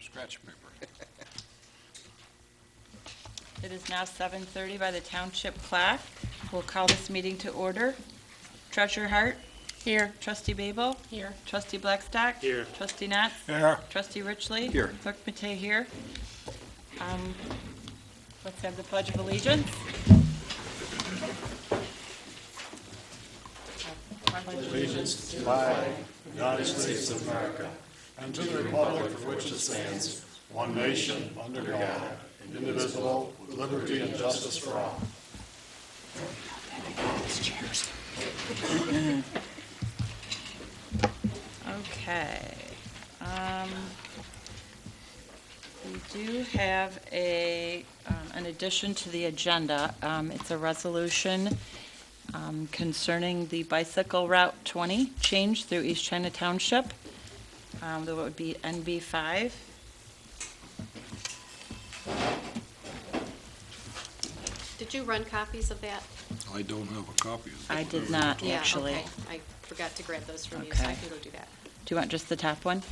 scratch paper. It is now 7:30 by the township clock. We'll call this meeting to order. Treasurer Hart? Here. Trustee Babel? Here. Trustee Blackstock? Here. Trustee Knotts? Here. Trustee Richley? Here. Clerk Matei here. Let's have the Pledge of Allegiance. Allegiance to the flag of the United States of America and to the republic for which it stands, one nation, under God, indivisible, with liberty and justice for all. Okay. We do have an addition to the agenda. It's a resolution concerning the bicycle route 20 change through East China Township. That would be NB5. Did you run copies of that? I don't have a copy of it. I did not, Yeah, actually. okay. I forgot to grab those from you, so I Okay. can go do that. Do you want just the top one?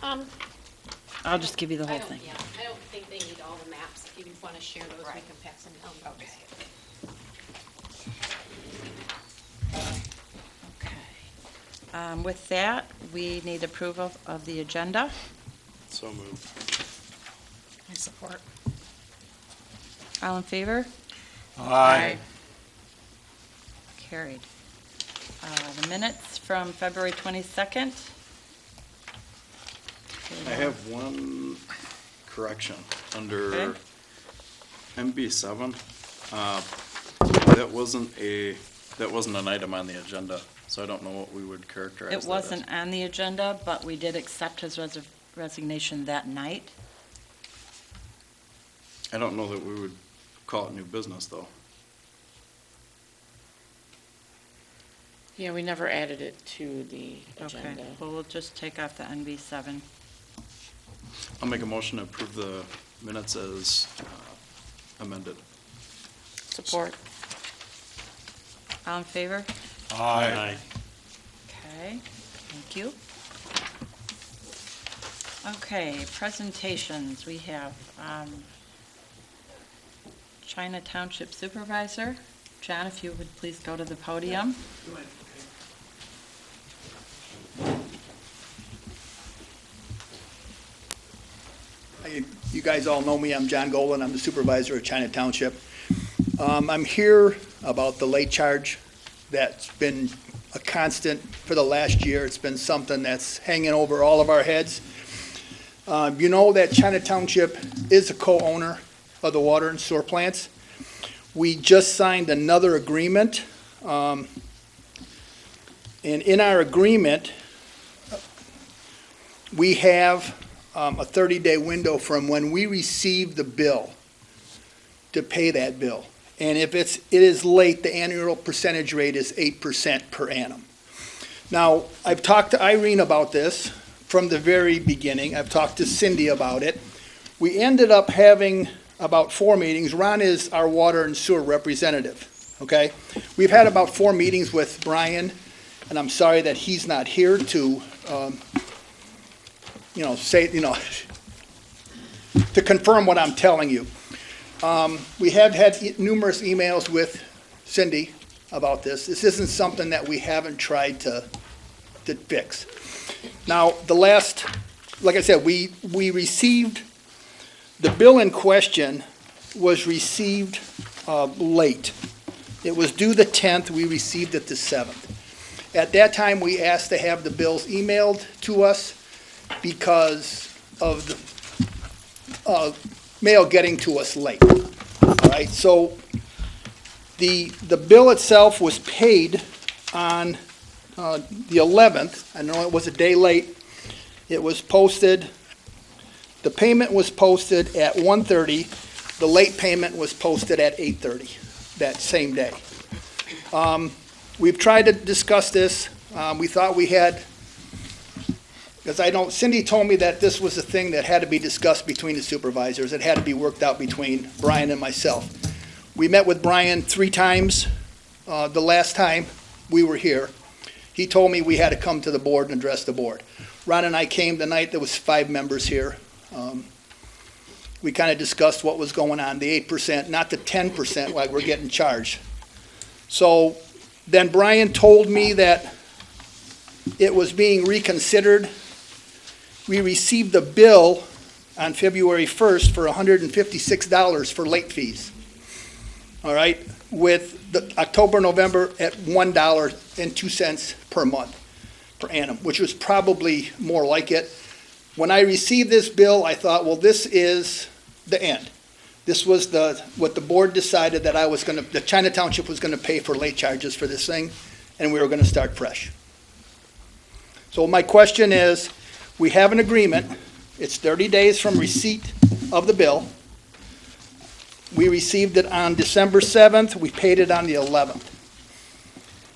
I'll just give you the I whole don't, thing. yeah, I don't think they need all the maps. If you want to share those, we can pass them down. Okay. Okay. With that, we need approval of the agenda. So moved. I support. All in favor? Aye. Carried. The minutes from February 22nd. I have one correction under Okay. MB7. That wasn't an item on the agenda, so I don't know what we would characterize that It as. wasn't on the agenda, but we did accept his resignation that night. I don't know that we would call it new business, though. Yeah, we never added it to the Okay, agenda. well, we'll just take off the NB7. I'll make a motion to approve the minutes as amended. Support. All in favor? Aye. Okay, thank you. Okay, presentations, we have China Township Supervisor. John, if you would please go to the podium. You guys all know me. I'm John Golan. I'm the supervisor of China Township. I'm here about the late charge that's been a constant for the last year. It's been something that's hanging over all of our heads. You know that China Township is a co-owner of the water and sewer plants. We just signed another agreement. And in our agreement, we have a 30-day window from when we receive the bill to pay that bill. And if it is late, the annual percentage rate is 8% per annum. Now, I've talked to Irene about this from the very beginning. I've talked to Cindy about it. We ended up having about 4 meetings. Ron is our water and sewer representative, okay? We've had about 4 meetings with Brian, and I'm sorry that he's not here to to confirm what I'm telling you. We have had numerous emails with Cindy about this. This isn't something that we haven't tried to fix. Now, like I said, we received, the bill in question was received late. It was due the 10th, we received it the 7th. At that time, we asked to have the bills emailed to us because of the mail getting to us late. All right, so the bill itself was paid on the 11th. I know it was a day late. It was posted, the payment was posted at 1:30. The late payment was posted at 8:30 that same day. We've tried to discuss this. We thought we had, because Cindy told me that this was a thing that had to be discussed between the supervisors. It had to be worked out between Brian and myself. We met with Brian 3 times. The last time we were here, he told me we had to come to the board and address the board. Ron and I came the night there was 5 members here. We kind of discussed what was going on, the 8%, not the 10% like we're getting charged. So then Brian told me that it was being reconsidered. We received the bill on February 1st for $156 for late fees. All right, with the October, November at $1.02 per month per annum, which was probably more like it. When I received this bill, I thought, well, this is the end. This was what the board decided that the China Township was gonna pay for late charges for this thing, and we were gonna start fresh. So my question is, we have an agreement. It's 30 days from receipt of the bill. We received it on December 7th. We paid it on the 11th.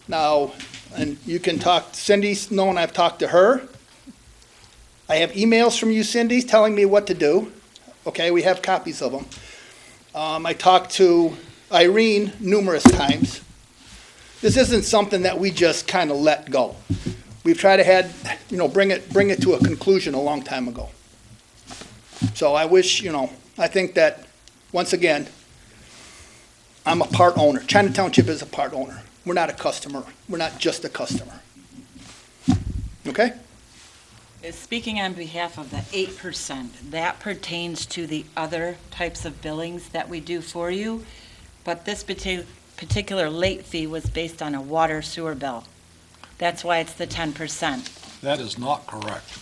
Now, and you can talk, Cindy's known I've talked to her. I have emails from you, Cindy, telling me what to do. Okay, we have copies of them. I talked to Irene numerous times. This isn't something that we just kind of let go. We've tried to bring it to a conclusion a long time ago. So I wish, I think that, once again, I'm a part owner. China Township is a part owner. We're not a customer. We're not just a customer. Okay? Speaking on behalf of the 8%, that pertains to the other types of billings that we do for you, but this particular late fee was based on a water sewer bill. That's why it's the 10%. That is not correct.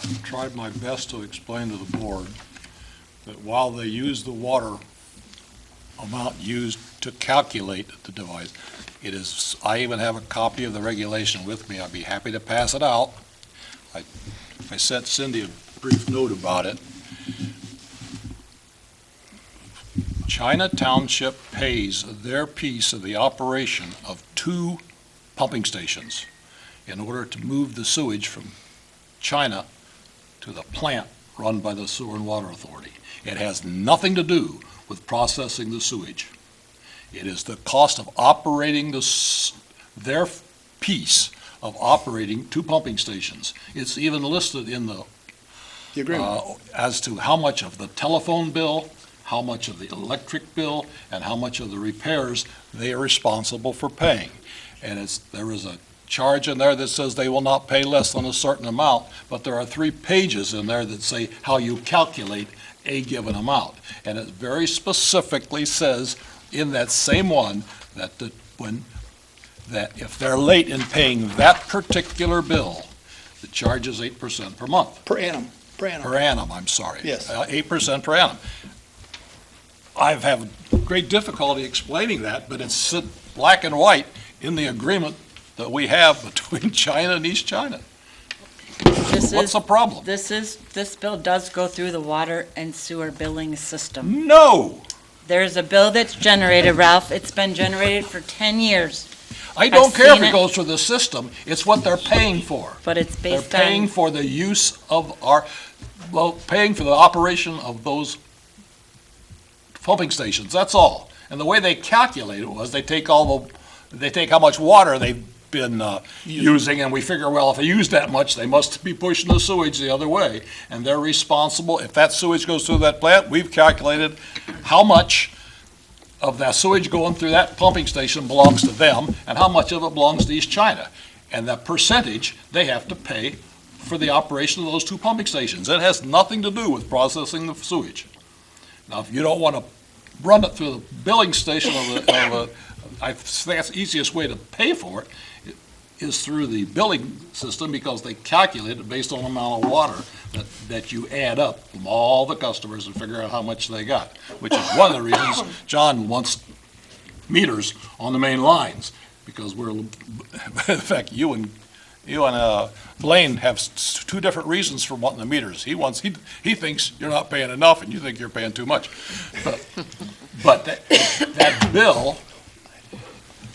I've tried my best to explain to the board that while they use the water amount used to calculate the device, I even have a copy of the regulation with me. I'd be happy to pass it out. I sent Cindy a brief note about it. China Township pays their piece of the operation of 2 pumping stations in order to move the sewage from China to the plant run by the Sewer and Water Authority. It has nothing to do with processing the sewage. It is the cost of operating their piece of operating 2 pumping stations. It's even listed in the agreement as to how much of the telephone bill, how much of the electric bill, and how much of the repairs they are responsible for paying. And there is a charge in there that says they will not pay less than a certain amount, but there are 3 pages in there that say how you calculate a given amount. And it very specifically says in that same one that if they're late in paying that particular bill, the charge is 8% per month. per annum. Per annum, I'm sorry. Yes. 8% per annum. I've had great difficulty explaining that, but it's black and white in the agreement that we have between China and East China. What's the problem? This bill does go through the water and sewer billing system. No! There's a bill that's generated, Ralph. It's been generated for 10 years. I don't I've care if seen it it. goes through the system. It's what they're paying for. But it's They're based paying on, for the use of paying for the operation of those pumping stations, that's all. And the way they calculate it was they take how much water they've been using, and we figure, well, if they use that much, they must be pushing the sewage the other way. And they're responsible, if that sewage goes through that plant, we've calculated how much of that sewage going through that pumping station belongs to them, and how much of it belongs to East China. And that percentage, they have to pay for the operation of those 2 pumping stations. It has nothing to do with processing the sewage. Now, if you don't want to run it through the billing station I think that's the easiest way to pay for it is through the billing system, because they calculate it based on the amount of water that you add up from all the customers and figure out how much they got, which is one of the reasons John wants meters on the main lines, because in fact, you and Blaine have 2 different reasons for wanting the meters. He thinks you're not paying enough, and you think you're paying too much. But that bill,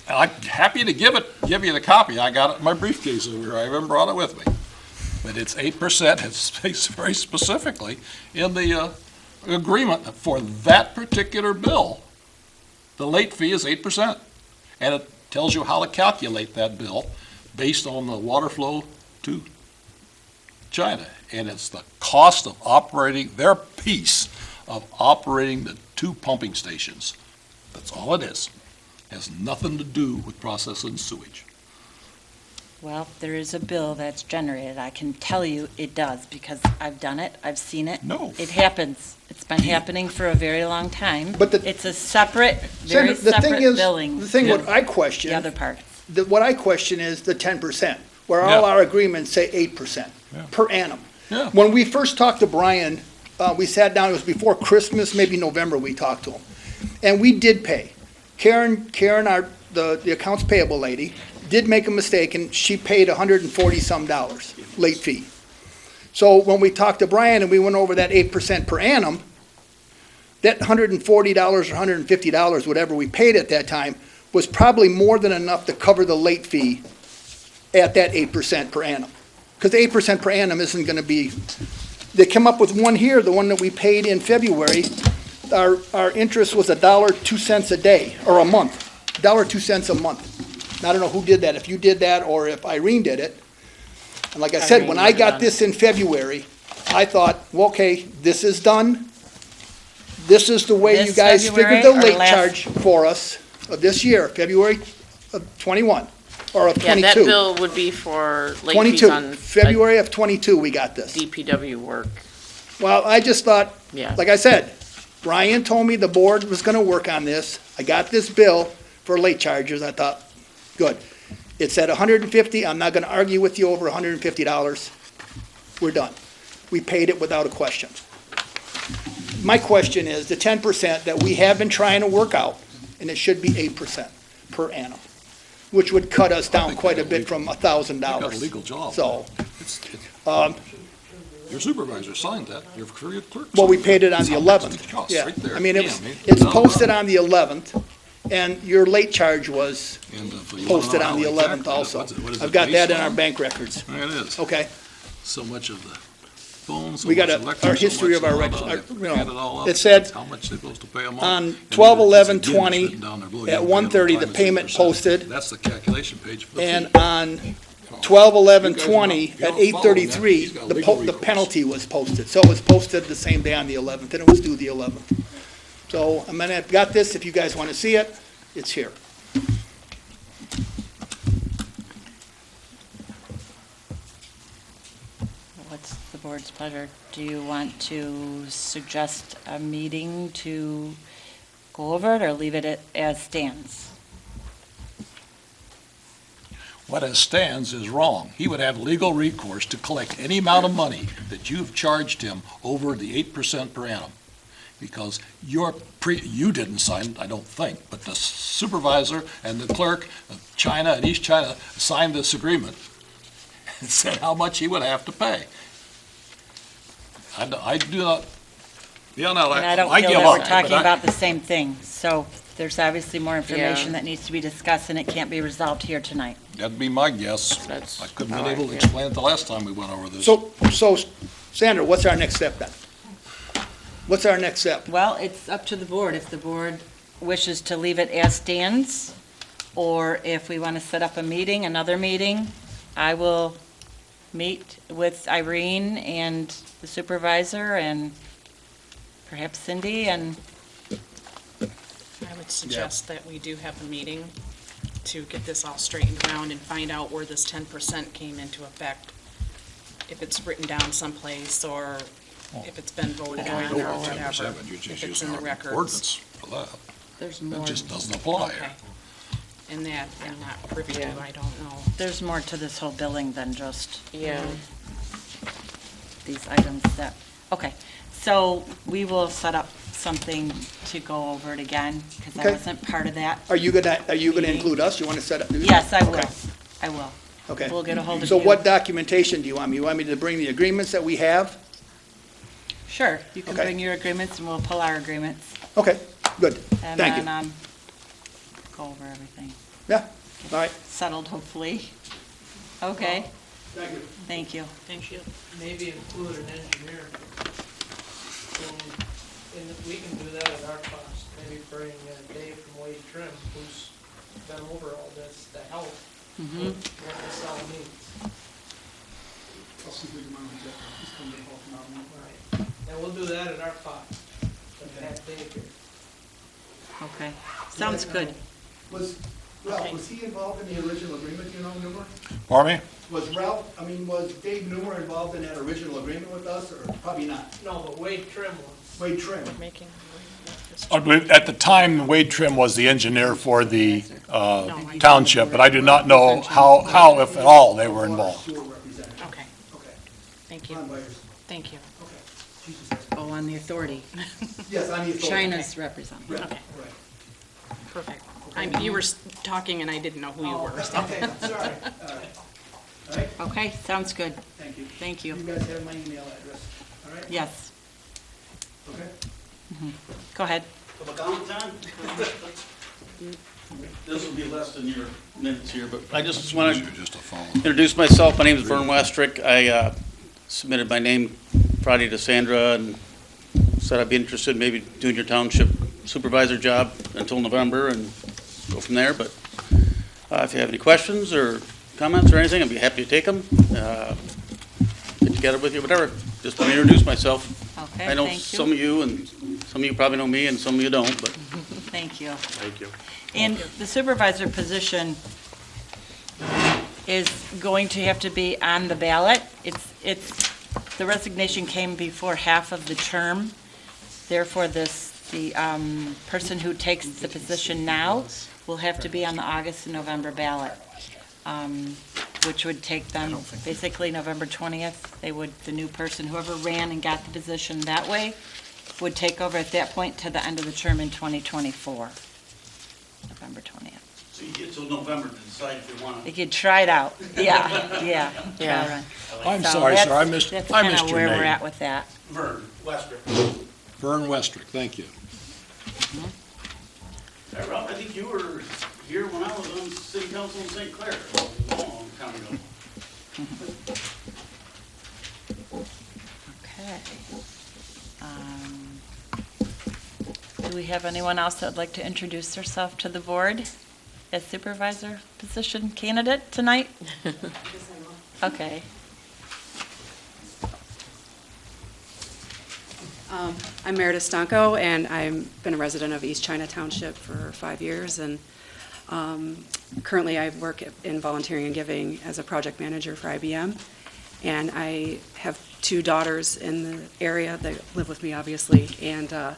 I'm happy to give you the copy. I got it in my briefcase over here. I haven't brought it with me. But it's 8%. It states very specifically in the agreement for that particular bill, the late fee is 8%. And it tells you how to calculate that bill based on the water flow to China. And it's the cost cost of operating, their piece of operating the 2 pumping stations. That's all it is. Has nothing to do with processing sewage. Well, there is a bill that's generated. I can tell you it does, because I've done it, I've seen it. No. It happens. It's been happening for a very long time. But the- It's a separate, very Senator, the thing separate is, billing, the thing what I question. the other part. What I question is the 10%, where all Yeah. our agreements say 8% Yeah. per annum. Yeah. When we first talked to Brian, we sat down, it was before Christmas, maybe November, we talked to him. And we did pay. Karen, the accounts payable lady, did make a mistake, and she paid $140-some late fee. So when we talked to Brian and we went over that 8% per annum, that $140 or $150, whatever we paid at that time, was probably more than enough to cover the late fee at that 8% per annum. Because the 8% per annum isn't gonna be, they come up with one here, the one that we paid in February, our interest was $1.02 a day, or a month, $1.02 a month. I don't know who did that, if you did that or if Irene did it. And like I said, when I got this in February, I thought, well, okay, this is done. This is the way you This guys February figured the or late last- charge for us of this year, February of '21, or of Yeah, '22. that bill would be for late fees '22, on February of '22, we got this. DPW work. Well, I just thought, Yeah. like I said, Brian told me the board was gonna work on this. I got this bill for late charges. I thought, good. It's at $150. I'm not gonna argue with you over $150. We're done. We paid it without a question. My question is, the 10% that we have been trying to work out, and it should be 8% per annum, which would cut us down think quite they a got bit legal- from You got $1,000. a legal job. So, Your supervisor signed that, your clerk. well, we signed paid that. it on the How much 11th. it costs, Yeah, right there. I mean, Damn, it's down the posted bottom. on the 11th, and your late charge was And, if you wanna posted know on how the they 11th calculate it, also. what is it I've got that based in our on? bank records. There it is. Okay, So much of the phone, so we much got electric, our so history much of our, blah, reg- blah, our, they you add it know, all up. it said How much they're supposed to pay a month. on And then 12/11/20 it's down there below, you at don't pay it 1:30, on the time, it's payment 8%. posted. That's the calculation page for the and fee. on 12/11/20 You guys are not- at you're not following 8:33, that. He's got the legal the recourse. penalty was posted. So it was posted the same day on the 11th, and it was due the 11th. So, I mean, I've got this, if you guys want to see it, it's here. What's the board's pleasure? Do you want to suggest a meeting to go over it, or leave it as stands? What as stands is wrong. He would have legal recourse to collect any amount of money that you've charged him over the 8% per annum. Because you didn't sign it, I don't think, but the supervisor and the clerk of China and East China signed this agreement and said how much he would have to pay. I do not, yeah, no, And I don't I feel give that we're up. talking but I- about the same thing. So there's obviously more information Yeah. that needs to be discussed, and it can't be resolved here tonight. That'd be my guess. That's I couldn't how been I able to feel. explain it the last time we went over this. So, Sandra, what's our next step then? What's our next step? Well, it's up to the board. If the board wishes to leave it as stands, or if we want to set up a meeting, another meeting, I will meet with Irene and the supervisor and perhaps Cindy, and I would suggest that we do have a meeting to get this all straightened around and find out where this 10% came into effect. If it's written down someplace, or if it's been voted on, or whatever. If it's in the records. Ordinance for that. there's It more, just doesn't apply Okay. here. And that, I'm not privy to, Yeah. I don't know. there's more to this whole billing than just Yeah. these items that, okay. So we will set up something to go over it again, because I Okay. wasn't part of that. Are you gonna Meeting. include us? You wanna set up? Yes, I will. Okay. I will. Okay. We'll get a hold of you. So what documentation do you want me? You want me to bring the agreements that we have? Sure, you can Okay. bring your agreements and we'll pull our agreements. Okay, good. And Thank then, you. go over everything. Yeah, all right. Settled, hopefully. Okay, Thank you. thank you. Thank you. Maybe include an engineer. And we can do that at our cost, maybe bring Dave from Wade Trim, who's been over all this, to help what this all needs. I'll see if we can mount it. Just come to help now. Right. And we'll do that at our cost, to have Dave here. Okay, sounds good. Was, Ralph, was he involved in the original agreement, you know, Newmer? Pardon me? Was Dave Newmer involved in that original agreement with us, or probably not? No, but Wade Trim was. Wade Trim. Making. I believe at the time, Wade Trim was the engineer for the township, but I do not know how, if at all, they were involved. Sewer representative. Okay, Okay. thank you, Ron Byers. thank you. Okay. Jesus. Oh, on the authority. Yes, I need. China's representative. Right, Okay. right. Perfect. You were talking and I didn't know who you were. so. Okay, sorry. All right. All right, Okay, sounds good. thank you. Thank you. You guys have my email address, all right? Yes, Okay. go ahead. Public comment time? This will be less than your minutes here, but I just want to Just a phone. introduce myself. My name is Vern Westrick. I submitted my name Friday to Sandra and said I'd be interested in maybe doing your township supervisor job until November and go from there. But if you have any questions or comments or anything, I'd be happy to take them. Get together with you, whatever. Just want to introduce myself. Okay, I know thank some you. of you, and some of you probably know me, and some of you don't, but Thank you. thank you. And the supervisor position is going to have to be on the ballot. The resignation came before half of the term. Therefore, the person who takes the position now will have to be on the August and November ballot, which would take them basically November 20th. The new person, whoever ran and got the position that way, would take over at that point to the end of the term in 2024, November 20th. So you get till November to decide if you want They to. could try it out. Yeah. Yeah. I'm So sorry, sir, I that's- missed That's your kind of where we're name. at with that. Vern Westrick. Vern Westrick, thank you. Hey, Ralph, I think you were here when I was on city council in St. Clair, a long time ago. Okay. Do we have anyone else that would like to introduce herself to the board as supervisor position candidate tonight? Okay. I'm Meredith Stanko, and I've been a resident of East China Township for 5 years, and currently I work in volunteering and giving as a project manager for IBM, and I have 2 daughters in the area that live with me, obviously, and now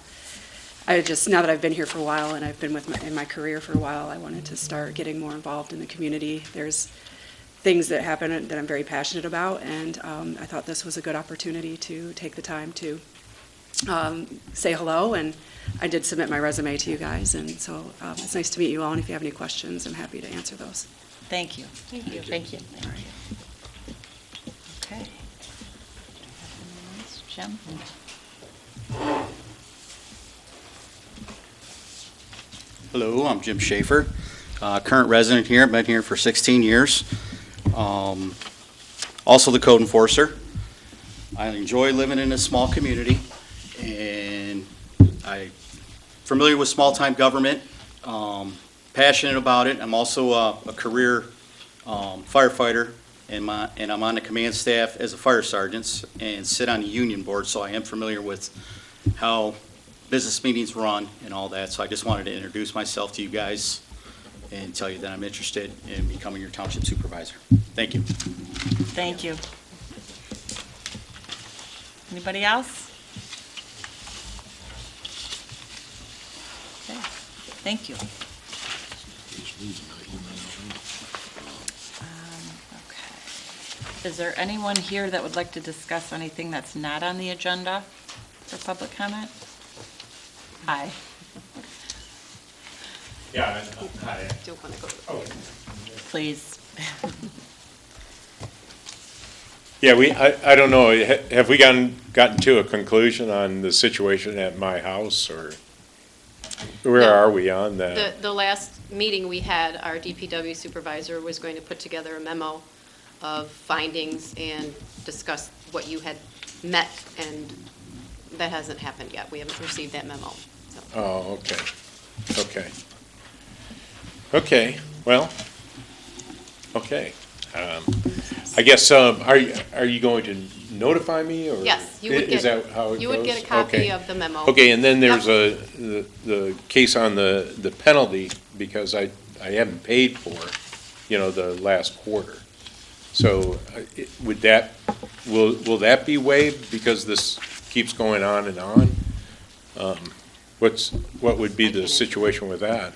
that I've been here for a while and I've been in my career for a while, I wanted to start getting more involved in the community. There's things that happen that I'm very passionate about, and I thought this was a good opportunity to take the time to say hello, and I did submit my resume to you guys, and so it's nice to meet you all, and if you have any questions, I'm happy to answer those. Thank you. Thank you. Thank you. Okay. Jim? Hello, I'm Jim Schaefer, current resident here. I've been here for 16 years. Also the code enforcer. I enjoy living in a small community, and I'm familiar with small-time government, passionate about it. I'm also a career firefighter, and I'm on the command staff as a fire sergeant and sit on the union board, so I am familiar with how business meetings run and all that. So I just wanted to introduce myself to you guys and tell you that I'm interested in becoming your township supervisor. Thank you. Thank you. Anybody else? Okay, thank you. Okay. Is there anyone here that would like to discuss anything that's not on the agenda for public comment? Hi. Yeah, hi. Don't want to go to the Please. Yeah, I don't know, have we gotten to a conclusion on the situation at my house, or where No. are we on that? The last meeting we had, our DPW supervisor was going to put together a memo of findings and discuss what you had met, and that hasn't happened yet. We haven't received that memo. So. Oh, okay. Okay, well, okay. I guess, are you going to notify me, or? Yes, you would Is get- that how it goes? You would get a copy Okay. of the memo. Okay, and then there's Yep. the case on the penalty, because I haven't paid for, the last quarter. So would that, will that be waived because this keeps going on and on? What would be the situation with that?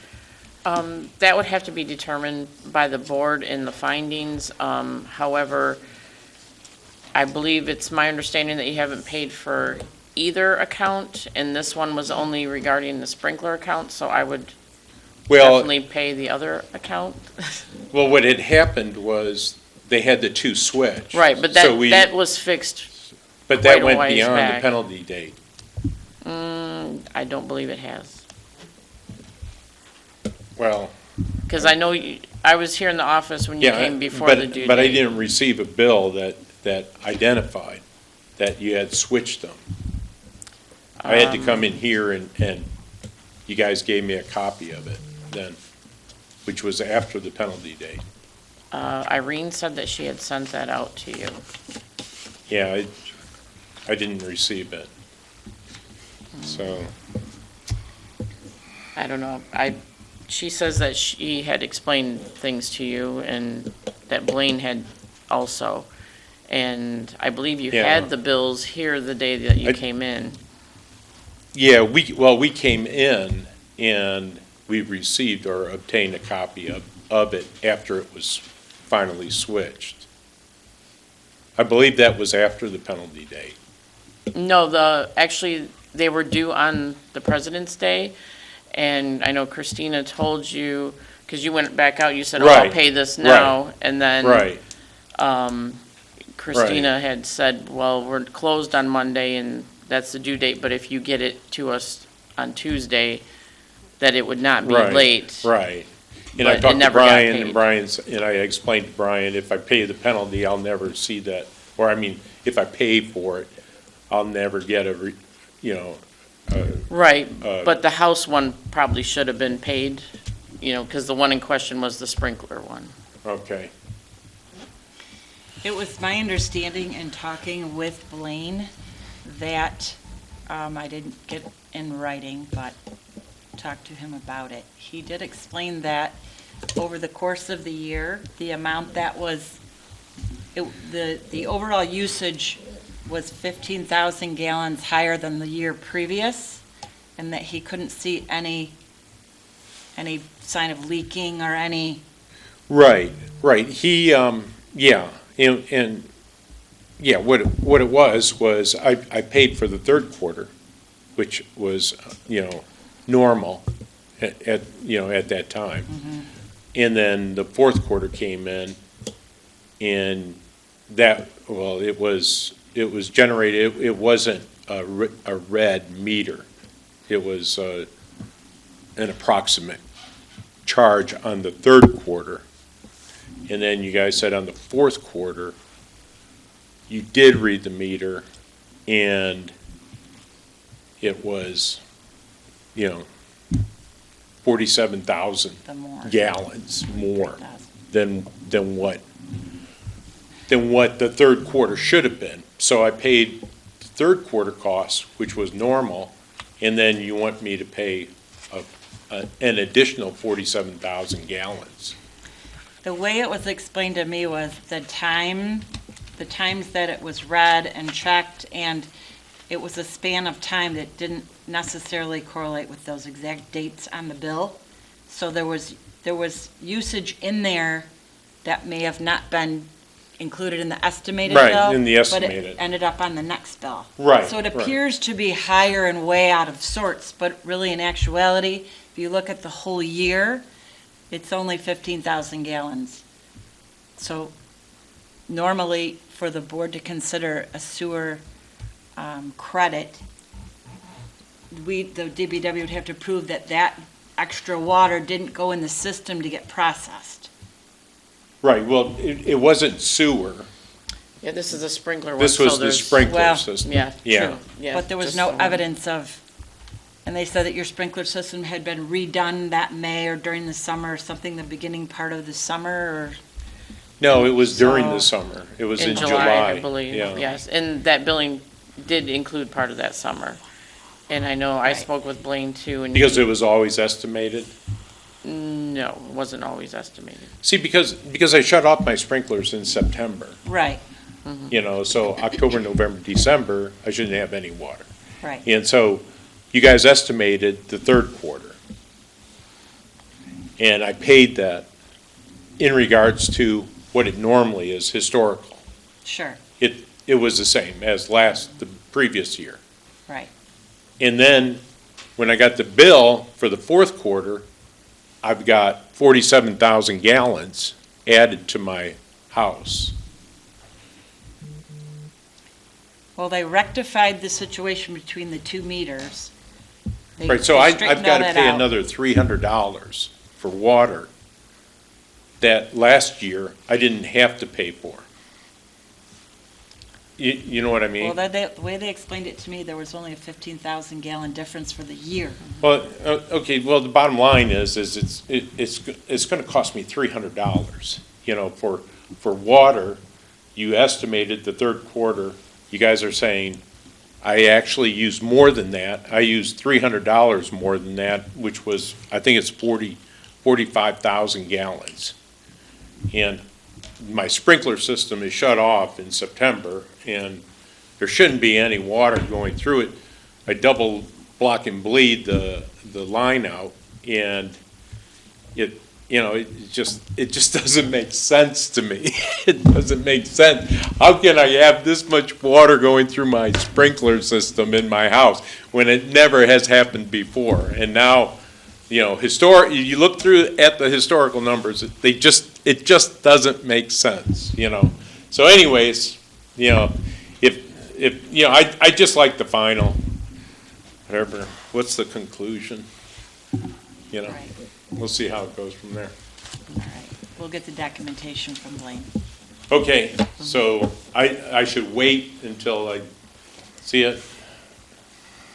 That would have to be determined by the board in the findings. However, I believe it's my understanding that you haven't paid for either account, and this one was only regarding the sprinkler account, so I would Well, definitely pay the other account. well, what had happened was they had the two switch. Right, but So we- that was fixed. But that quite a went ways beyond the back. penalty date. I don't believe it has. Well, Because I know, I was here in the office when you yeah, came before the due date. but I didn't receive a bill that identified that you had switched them. I had to come in here and you guys gave me a copy of it then, which was after the penalty date. Irene said that she had sent that out to you. Yeah, I didn't receive it. So, I don't know. She says that she had explained things to you and that Blaine had also. And I believe you Yeah. had the bills here the day that you I- came in. yeah, we came in and we received or obtained a copy of it after it was finally switched. I believe that was after the penalty date. No, actually, they were due on the President's Day. And I know Christina told you, because you went back out, you said, oh, I'll Right, pay this now. And then Right, Christina had said, well, we're closed on Monday and that's the due date, but if you get it to us on Tuesday, that it would not be Right, late. right. And I But it talked to never got Brian, paid. and and I explained to Brian, if I pay the penalty, I'll never see that, or I mean, if I pay for it, I'll never get Right, but the house one probably should have been paid, because the one in question was the sprinkler one. okay. It was my understanding in talking with Blaine that, I didn't get in writing, but talked to him about it. He did explain that over the course of the year, the amount that was, the overall usage was 15,000 gallons higher than the year previous, and that he couldn't see any sign of leaking or any. Right, he, yeah, and, yeah, what it was I paid for the third quarter, which was, normal at that time. And then the fourth quarter came in, and that, well, it was generated, it wasn't a red meter. It was an approximate charge on the third quarter. And then you guys said on the fourth quarter, you did read the meter, and it was, 47,000 The more. gallons more than what the third quarter should have been. So I paid the third quarter cost, which was normal, and then you want me to pay an additional 47,000 gallons. The way it was explained to me was the times that it was read and checked, and it was a span of time that didn't necessarily correlate with those exact dates on the bill. So there was usage in there that may have not been included in the estimated bill. Right, in the But estimated. it ended up on the next bill. Right, So it right. appears to be higher and way out of sorts, but really in actuality, if you look at the whole year, it's only 15,000 gallons. So normally, for the board to consider a sewer credit, the DPW would have to prove that that extra water didn't go in the system to get processed. Right, well, it wasn't sewer. Yeah, this is a sprinkler one. This so was the there's- sprinkler Well, system. Yeah, Yeah. true, yeah. But there was just no the one. evidence of, and they said that your sprinkler system had been redone that May or during the summer, or something, the beginning part of the summer, or No, it was during the So- summer. It was In in July, I believe, Yeah. yes. And that billing did include part of that summer. And I know I Right. spoke with Blaine too, and. Because it was always estimated. No, it wasn't always estimated. See, because I shut off my sprinklers in September, Right, you know, so October, November, December, I shouldn't have any water. right. And so you guys estimated the third quarter. And I paid that in regards to what it normally is historical. Sure, It was the same as the previous year. right. And then, when I got the bill for the fourth quarter, I've got 47,000 gallons added to my house. Well, they rectified the situation between the 2 meters. They- Right, so they I've straightened got all to that pay out. another $300 for water that last year I didn't have to pay for. You know what I mean? Well, the way they explained it to me, there was only a 15,000 gallon difference for the year. Well, okay, well, the bottom line is it's gonna cost me $300, you know, for water. You estimated the third quarter, you guys are saying, I actually used more than that. I used $300 more than that, which was, I think it's 45,000 gallons. And my sprinkler system is shut off in September, and there shouldn't be any water going through it. I double block and bleed the line out, and it just doesn't make sense to me. It doesn't make sense. How can I have this much water going through my sprinkler system in my house when it never has happened before? And now, you know, you look through at the historical numbers, it just doesn't make sense, you know? So anyways, you know, if, you know, I just like the final, whatever, what's the conclusion? You know, Right, we'll see how it goes from there. all right. We'll get the documentation from Blaine. Okay, so I should wait until I see it?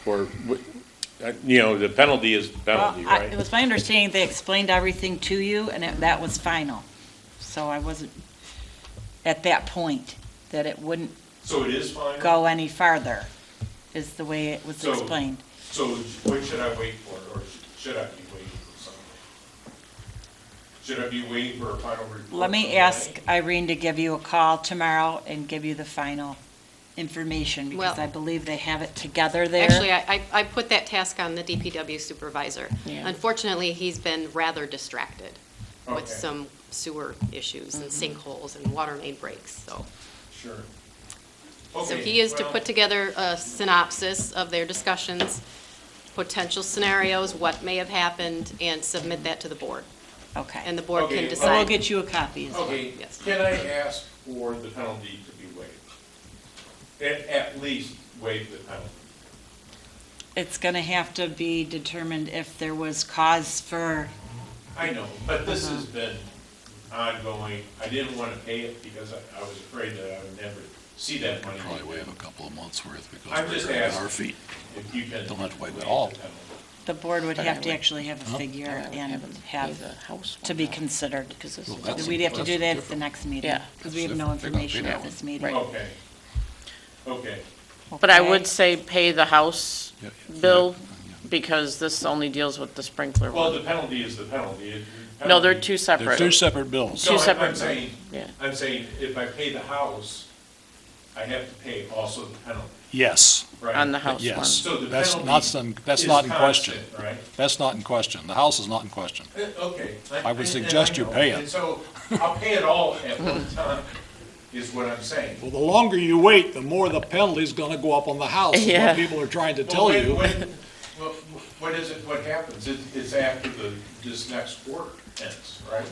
Or, you know, the penalty is the penalty, Well, right? it was my understanding they explained everything to you, and that was final. So I wasn't at that point, that it wouldn't So it is final? go any farther, is the way it was So- explained. So what should I wait for, or should I be waiting for something? Should I be waiting for a final report? Let me from ask Renee? Irene to give you a call tomorrow and give you the final information, because Well- I believe they have it together there. Actually, I put that task on the DPW supervisor. Yeah. Unfortunately, he's been rather distracted with Okay. some sewer issues and sinkholes and water main breaks, so. Sure. So Okay, he is to well, put together a synopsis of their discussions, potential scenarios, what may have happened, and submit that to the board. Okay. And the board Okay, can well- So we'll decide. get you a copy as well. Okay, Yes. can I ask for the penalty to be waived? At least waive the penalty. It's gonna have to be determined if there was cause for, I know, but this has been ongoing. I didn't want to pay it because I was afraid that I would never see that money. Probably waive a couple of months worth I'm because just we're at asking. our feet. If you can. Don't have to waive it waive all. the penalty. the board would But have I to would- actually have a figure I would and them pay have the house to one be now, considered. because this Well, is that's- We'd have to do that at the different. next meeting. Yeah. Because we have no That's different. information They're at gonna this meeting. Right. Okay. Okay. But I Okay? would say pay the house Yeah, yeah. bill, because this only deals with the sprinkler Well, one. the penalty is the penalty. No, they're two They're separate. two separate bills. Two No, separate I'm saying, Yeah. I'm saying if I pay the house, I have to pay also the penalty, Yes, right? On the house yes. one. So the That's penalty that's is not in question. constant, right? That's not in question. The house is not in question. Okay. I would and suggest you know. pay it. And so I'll pay it all at one time, is what I'm saying. Well, the longer you wait, the more the penalty's gonna go up on the house, is Yeah. what people are trying to Well, tell when- you. well, what is it, what happens? It's after this next quarter ends, right?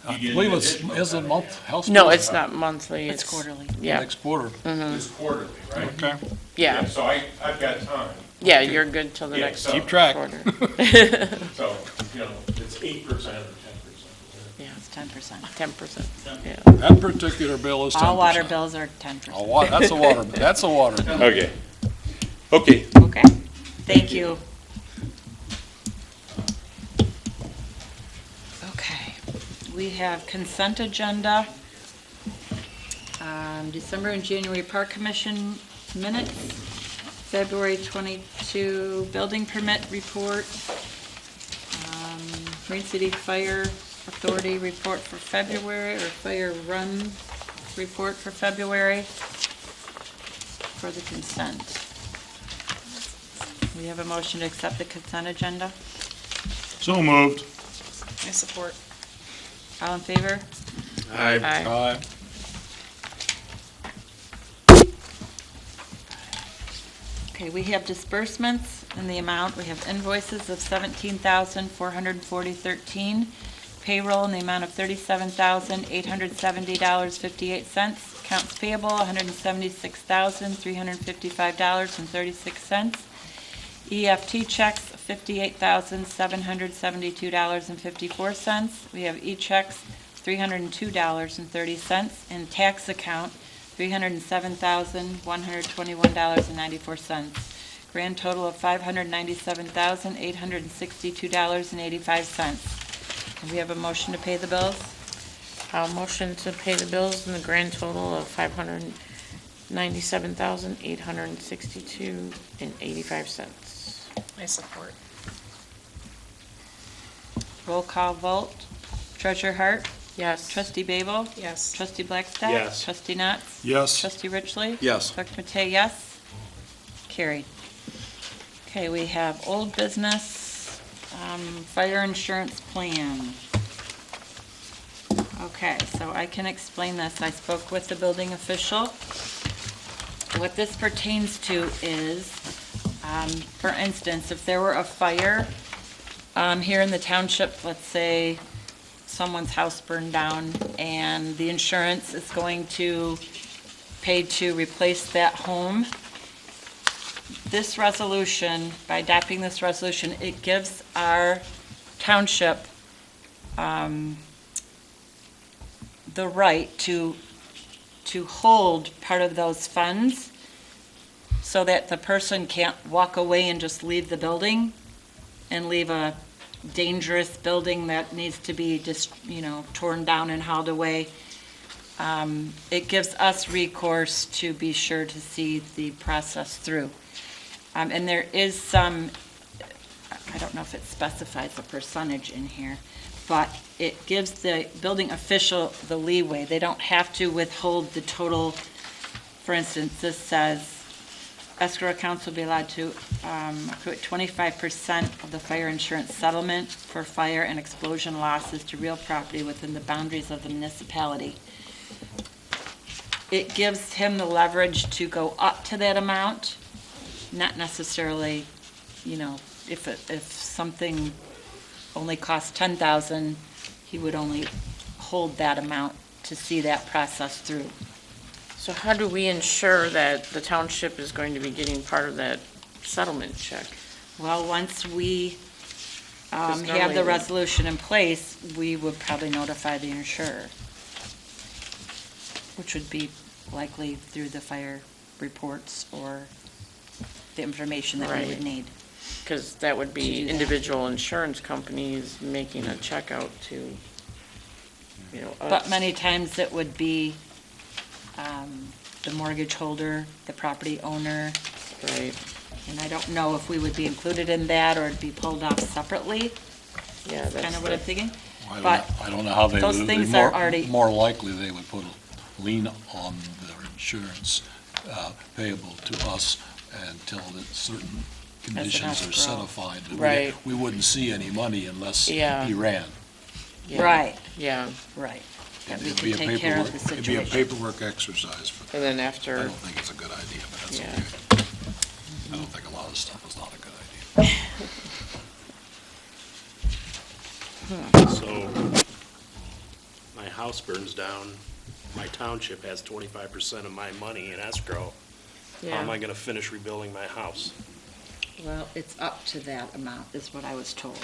I You get believe an it's, additional is it penalty. month, house? No, bill? it's not monthly. It's quarterly. Yeah, Next quarter, It's quarterly, right? okay. yeah, So I've got time. yeah, you're good till the Yeah, next so- Keep track. quarter. So, you know, it's 8% or 10%. Yeah, It's 10%. 10%, yeah. That particular bill is 10%. All water bills are 10%. That's a water bill. Okay. Okay. Okay, thank you. Okay, We have consent agenda. December and January Park Commission minutes, February 22 building permit report, Green City Fire Authority report for February, or fire run report for February for the consent. We have a motion to accept the consent agenda. So moved. I support. All in favor? Aye. Aye. Okay, we have disbursements in the amount, we have invoices of $17,440.13, payroll in the amount of $37,870.58, accounts payable $176,355.36, EFT checks $58,772.54, we have e-checks $302.30, and tax account $307,121.94. Grand total of $597,862.85. And we have a motion to pay the bills. I'll motion to pay the bills in the grand total of $597,862.85. I support. Roll call vote. Treasurer Hart. Yes. Trustee Babel. Yes. Trustee Blackstock. Yes. Trustee Knotts. Yes. Trustee Richley. Yes. Clerk Matei, yes. Carried. Okay, we have old business, fire insurance plan. Okay, so I can explain this. I spoke with the building official. What this pertains to is, for instance, if there were a fire here in the township, let's say someone's house burned down and the insurance is going to pay to replace that home. This resolution, by adopting this resolution, it gives our township the right to hold part of those funds so that the person can't walk away and just leave the building and leave a dangerous building that needs to be just, torn down and hauled away. It gives us recourse to be sure to see the process through. And there is some, I don't know if it specifies a percentage in here, but it gives the building official the leeway. They don't have to withhold the total. For instance, this says escrow accounts will be allowed to accrue 25% of the fire insurance settlement for fire and explosion losses to real property within the boundaries of the municipality. It gives him the leverage to go up to that amount, not necessarily, if something only costs $10,000, he would only hold that amount to see that process through. So how do we ensure that the township is going to be getting part of that settlement check? Well, once we have normally the we- resolution in place, we would probably notify the insurer, which would be likely through the fire reports or the information that we would Right. need. Because that would To be do that. individual insurance companies making a check out to, But us. many times it would be the mortgage holder, the property owner, Right, and I don't know if we would be included in that or it'd be pulled off separately. yeah, That's that's kind of what I'm the, thinking. I don't know how they those would, things be are already- more likely they would put a lien on their insurance payable to us until the certain conditions are escrow. certified. But Right. we wouldn't see any money unless Yeah. he ran. yeah, Right, yeah. right. That we It'd be could a take care of the paperwork- It'd be a situation. paperwork exercise. And then I after, don't think it's a good idea, but that's Yeah. okay. I don't think a lot of stuff is not a good idea. So, my house burns down, my township has 25% of my money in escrow. How am I yeah, gonna finish rebuilding my house? Well, it's up to that amount, is what I was told.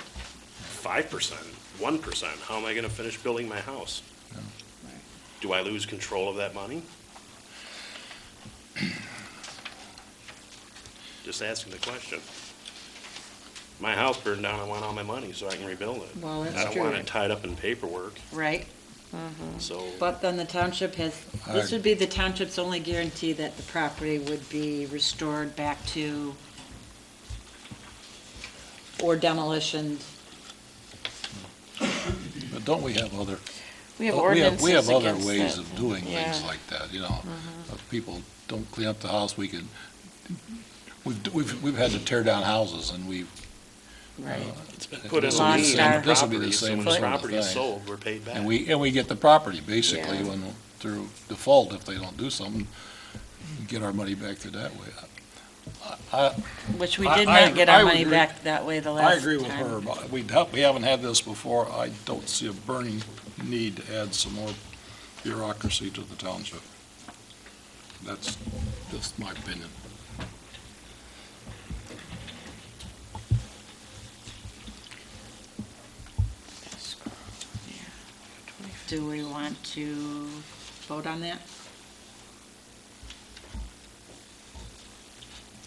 5%, 1%, how am I gonna finish building my house? Do I lose control of that money? Just asking the question. My house burned down, I want all my money so I can rebuild it. Well, I that's don't true. want it tied up in paperwork, Right, so. but then the township has, this would be the township's only guarantee that the property would be restored back to, or demolition. But don't we have other, We have we ordinances have other against ways it. of doing things Yeah. like that, you know? If people don't clean up the house, we can, we've had to tear down houses, and we've, Right. It's been put in This the will be the lien same- on the this will be the property, so same when sort the of property is thing. sold, we're paid back. and we get the property, basically, Yeah. when, through default, if they don't do something, get our money back through that way. Which we I- did I- not get I our would money agree- back that way the I last agree with time. her, but we haven't had this before. I don't see a burning need to add some more bureaucracy to the township. That's just my opinion. Do we want to vote on that?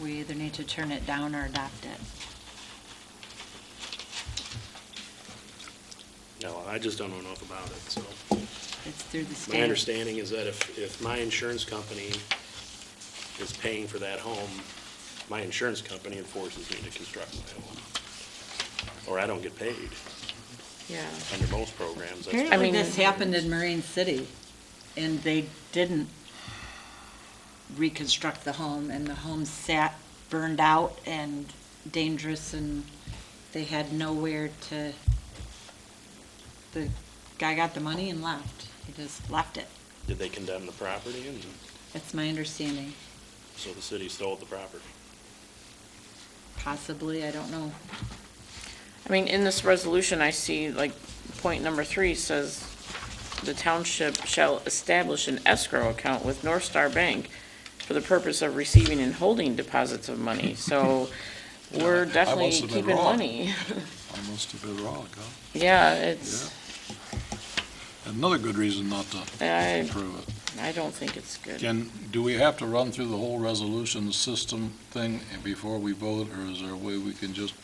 We either need to turn it down or adopt it. No, I just don't know enough about it, so. It's through the My state. understanding is that if my insurance company is paying for that home, my insurance company enforces me to construct my home. Or I don't get paid Yeah. under most programs. That's Apparently mean- this happened in Marine City, and they didn't reconstruct the home, and the home sat burned out and dangerous, and they had nowhere to, the guy got the money and left. He just left it. Did they condemn the property, and That's my understanding. so the city stole the property? Possibly, I don't know. I mean, in this resolution, I see, like, point number 3 says, the township shall establish an escrow account with North Star Bank for the purpose of receiving and holding deposits of money. So we're I definitely must have been keeping wrong. money. I must have been wrong, huh? Yeah, it's, Another good reason not to I, approve it. I don't think it's good. Do we have to run through the whole resolution system thing before we vote, or is there a way we can just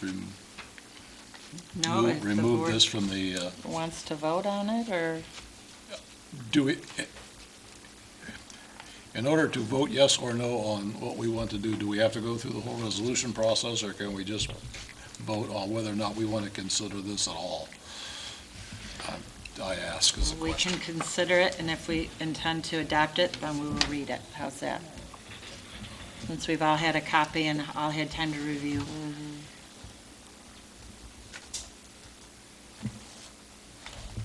No, if the remove board this from the, wants to vote on it, or? do we, in order to vote yes or no on what we want to do we have to go through the whole resolution process, or can we just vote on whether or not we want to consider this at all? I ask as a We question. can consider it, and if we intend to adopt it, then we will read it. How's that? Since we've all had a copy and all had time to review.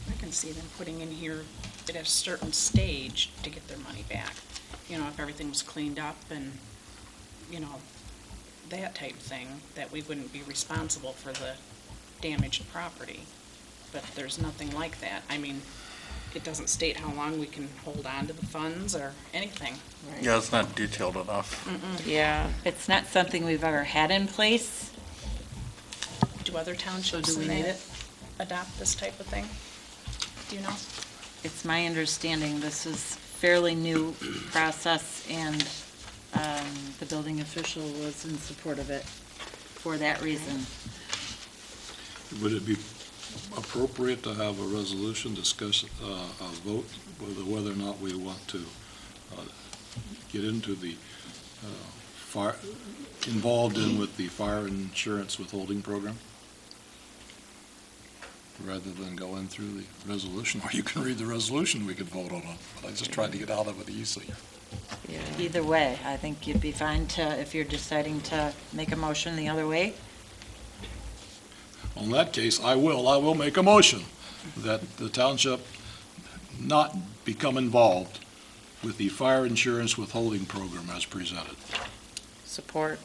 I can see them putting in here at a certain stage to get their money back. You know, if everything was cleaned up and, you know, that type of thing, that we wouldn't be responsible for the damaged property. But there's nothing like that. I mean, it doesn't state how long we can hold on to the funds or anything. Yeah, it's not detailed enough. Yeah. It's not something we've ever had in place. Do other townships do we in need that it? adopt this type of thing? Do you know? It's my understanding this is fairly new process, and the building official was in support of it for that reason. Would it be appropriate to have a resolution discuss, a vote, whether or not we want to get into the fire, involved in with the fire insurance withholding program? Rather than going through the resolution, or you can read the resolution, we could vote on it. But I just tried to get out of it easily. Yeah. Either way, I think you'd be fine to, if you're deciding to make a motion the other way. In that case, I will make a motion that the township not become involved with the fire insurance withholding program as presented. Support.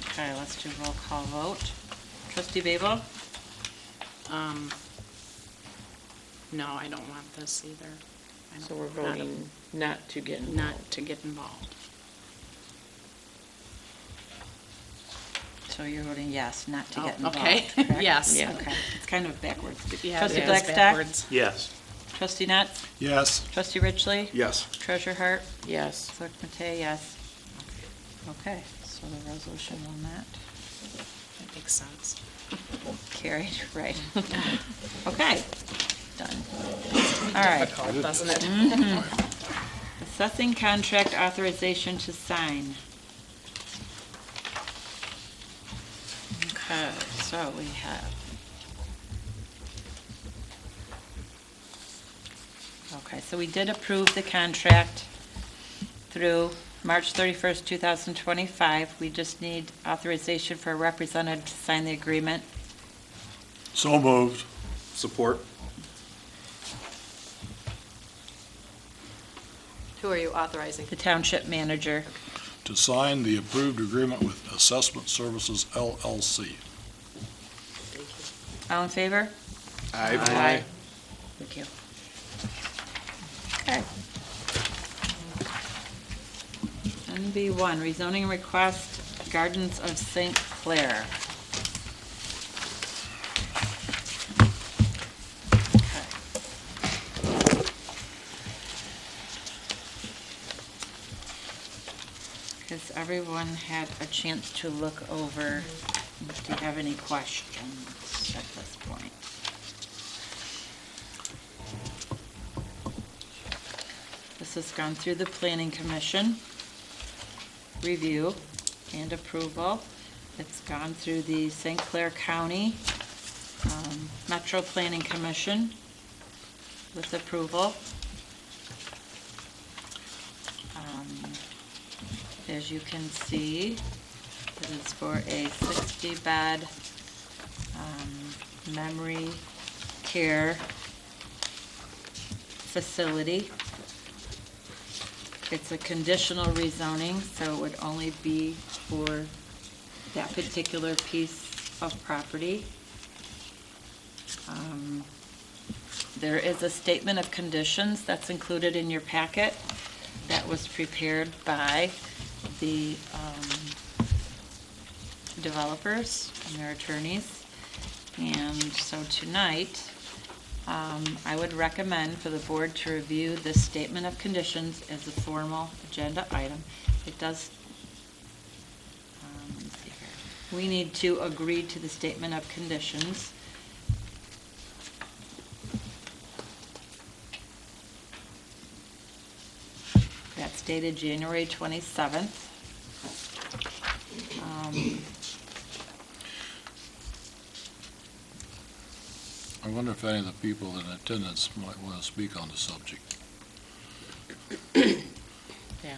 Okay, let's do roll call vote. Trustee Babel? No, I don't want this either. I don't- So we're not- voting not to get involved. Not to get involved. So you're voting yes, not to Oh, get involved, okay. correct? Yes. Yeah. Okay, it's kind of backwards. Yeah, Trustee it is Blackstock? backwards. Yes. Trustee Nuts? Yes. Trustee Richley? Yes. Treasurer Hart? Yes. Clerk Matei, yes. Okay, so the resolution on that That makes sense. carried, right. Okay, done. All right. Difficult, doesn't it? Assessing contract authorization to sign. Okay, so we have. Okay, so we did approve the contract through March 31st, 2025. We just need authorization for a representative to sign the agreement. So moved. Support? Who are you authorizing? The township manager. To sign the approved agreement with Assessment Services LLC. All in favor? Aye. Thank you. Okay. NB1, rezoning request, Gardens of St. Clair. Has everyone had a chance to look over? Do you have any questions at this point? This has gone through the Planning Commission review and approval. It's gone through the St. Clair County Metro Planning Commission with approval. As you can see, it is for a 60-bed memory care facility. It's a conditional rezoning, so it would only be for that particular piece of property. There is a statement of conditions that's included in your packet that was prepared by the developers and their attorneys. And so tonight, I would recommend for the board to review this statement of conditions as a formal agenda item. It does, let me see here. We need to agree to the statement of conditions. That's dated January 27th. I wonder if any of the people in attendance might want to speak on the subject. Yeah.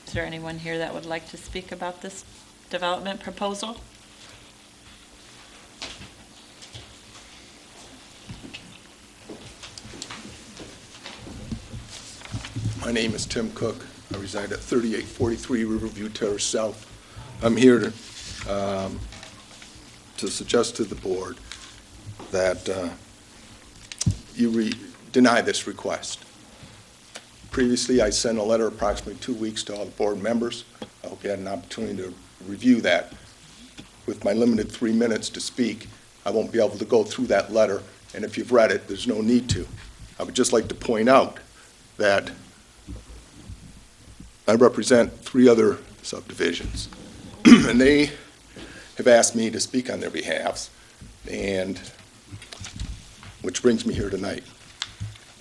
Is there anyone here that would like to speak about this development proposal? My name is Tim Cook. I reside at 3843 Riverview Terrace South. I'm here to suggest to the board that you deny this request. Previously, I sent a letter approximately 2 weeks to all the board members. I hope you had an opportunity to review that. With my limited 3 minutes to speak, I won't be able to go through that letter, and if you've read it, there's no need to. I would just like to point out that I represent 3 other subdivisions, and they have asked me to speak on their behalves, and which brings me here tonight.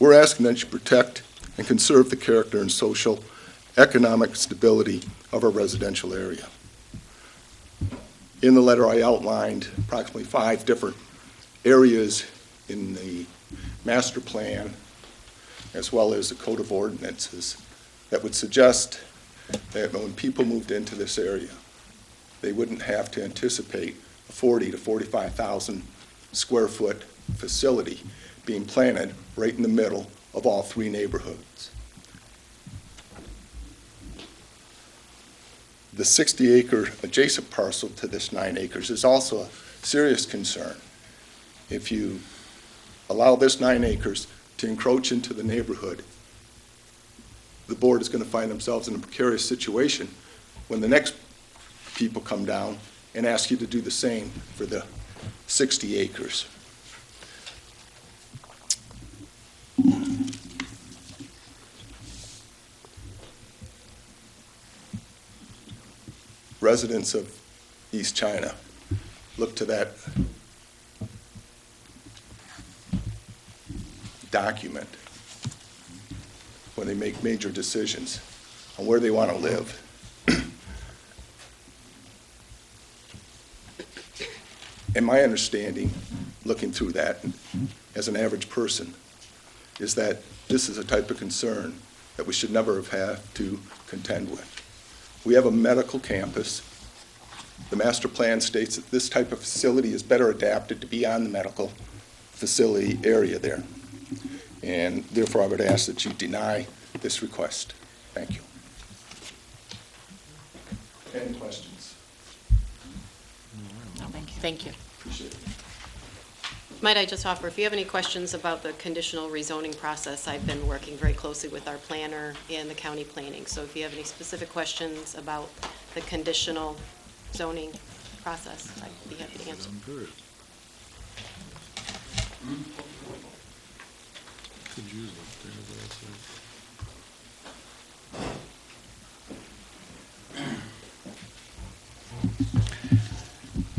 We're asking that you protect and conserve the character and social, economic stability of our residential area. In the letter, I outlined approximately 5 different areas in the master plan, as well as the code of ordinances, that would suggest that when people moved into this area, they wouldn't have to anticipate a 40 to 45,000 square foot facility being planted right in the middle of all 3 neighborhoods. The 60-acre adjacent parcel to this 9 acres is also a serious concern. If you allow this 9 acres to encroach into the neighborhood, the board is going to find themselves in a precarious situation when the next people come down and ask you to do the same for the 60 acres. residents of East China look to that document when they make major decisions on where they want to live. And my understanding, looking through that as an average person, is that this is a type of concern that we should never have had to contend with. We have a medical campus. The master plan states that this type of facility is better adapted to be on the medical facility area there. And therefore, I would ask that you deny this request. Thank you. Any questions? Thank you. Appreciate it. Might I just offer, if you have any questions about the conditional rezoning process, I've been working very closely with our planner and the county planning. So if you have any specific questions about the conditional zoning process, I'd be happy to answer.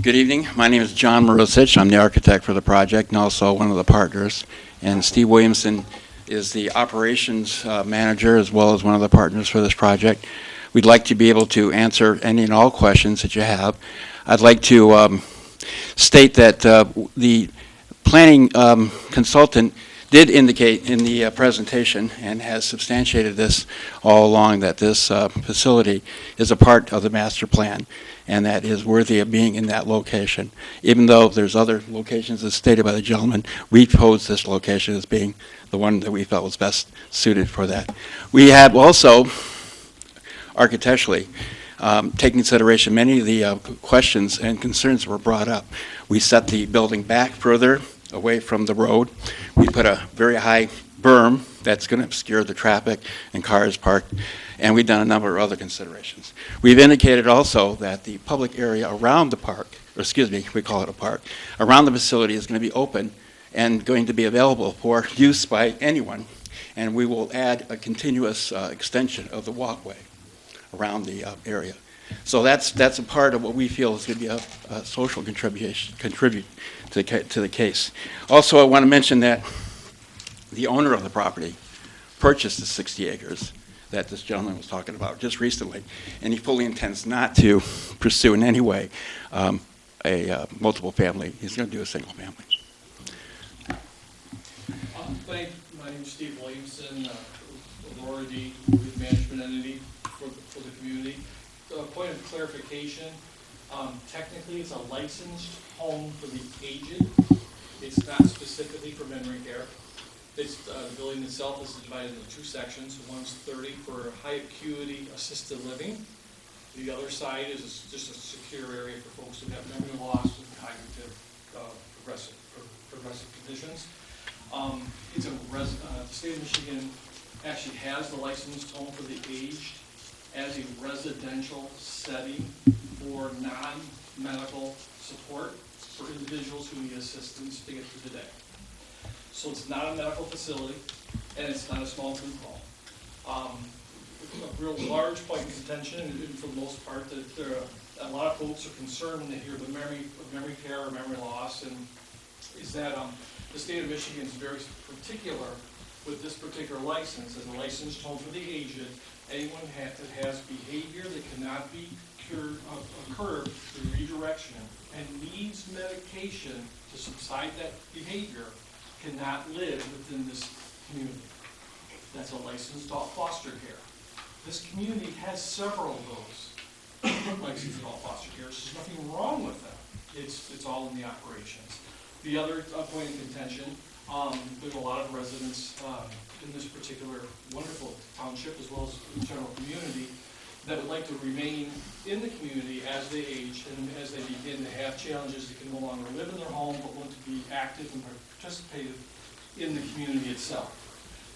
Good evening. My name is John Marusich. I'm the architect for the project and also one of the partners. And Steve Williamson is the operations manager as well as one of the partners for this project. We'd like to be able to answer any and all questions that you have. I'd like to state that the planning consultant did indicate in the presentation and has substantiated this all along that this facility is a part of the master plan and that is worthy of being in that location. Even though there's other locations as stated by the gentleman, we chose this location as being the one that we felt was best suited for that. We have also, architecturally, taken consideration many of the questions and concerns were brought up. We set the building back further away from the road. We put a very high berm that's going to obscure the traffic and cars parked, and we've done a number of other considerations. We've indicated also that the public area around the park, or excuse me, we call it a park, around the facility is going to be open and going to be available for use by anyone, and we will add a continuous extension of the walkway around the area. So that's a part of what we feel is going to be a social contribute to the case. Also, I want to mention that the owner of the property purchased the 60 acres that this gentleman was talking about just recently, and he fully intends not to pursue in any way a multiple family. He's going to do a single family. My name is Steve Williamson, Authority Youth Management Entity for the community. Point of clarification, technically it's a licensed home for the aged. It's not specifically for memory care. It's, the building itself is divided into two sections. One's 30 for high acuity assisted living. The other side is just a secure area for folks who have memory loss with cognitive progressive conditions. It's the state of Michigan actually has the licensed home for the aged as a residential setting for non-medical support for individuals who need assistance to get through the day. So it's not a medical facility, and it's not a small group home. A real large point of contention, and for the most part, that there are a lot of folks are concerned when they hear the memory care or memory loss, and is that the state of Michigan is very particular with this particular license. As a licensed home for the aged, anyone that has behavior that cannot be curbed through redirection and needs medication to subside that behavior cannot live within this community. That's a licensed foster care. This community has several of those licensed foster care. There's nothing wrong with them. It's all in the operations. The other point of contention, there's a lot of residents in this particular wonderful township as well as the general community that would like to remain in the community as they age and as they begin to have challenges that can no longer live in their home but want to be active and participate in the community itself.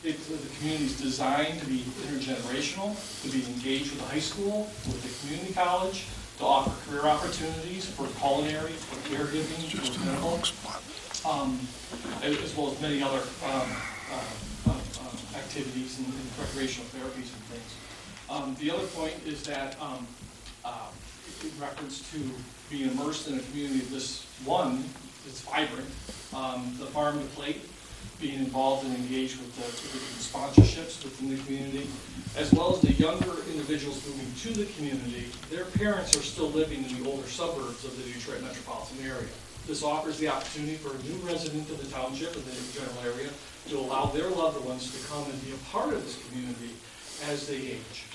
The community is designed to be intergenerational, to be engaged with the high school, with the community college, to offer career opportunities for culinary, for caregiving, for medical, as well as many other activities and recreational therapies and things. The other point is that in reference to being immersed in a community of this one, it's vibrant, the farm to plate, being involved and engaged with the sponsorships within the community, as well as the younger individuals moving to the community. Their parents are still living in the older suburbs of the Detroit metropolitan area. This offers the opportunity for a new resident of the township and the general area to allow their loved ones to come and be a part of this community as they age.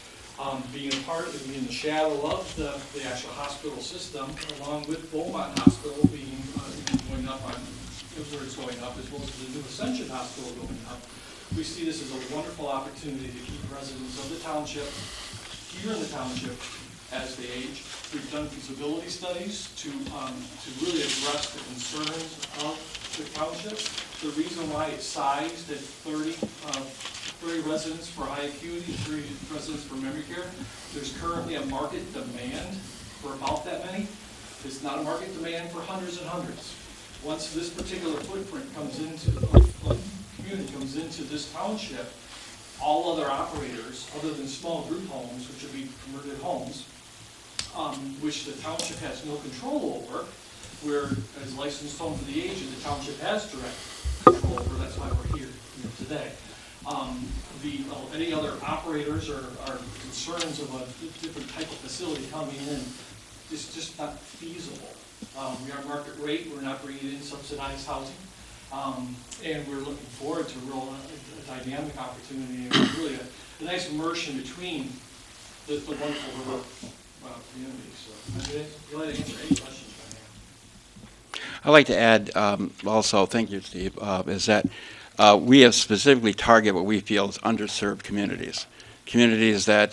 Being a part of, being in the shadow of the actual hospital system, along with Beaumont Hospital being going up on where it's going up, as well as the new Ascension Hospital going up. We see this as a wonderful opportunity to keep residents of the township here in the township as they age. We've done feasibility studies to really address the concerns of the township. The reason why it's sized at 30 residents for high acuity, 30 residents for memory care. There's currently a market demand for about that many. It's not a market demand for hundreds and hundreds. Once this particular footprint comes into, community comes into this township, all other operators, other than small group homes, which would be converted homes, which the township has no control over, where as licensed home for the aged, the township has direct control over. That's why we're here today. Any other operators or concerns of a different type of facility coming in is just not feasible. We are market rate. We're not bringing in subsidized housing, and we're looking forward to a dynamic opportunity and really a nice immersion between the wonderful rural community. So I'm glad to answer any questions. I'd like to add also, thank you, Steve, is that we have specifically targeted what we feel is underserved communities. Communities that,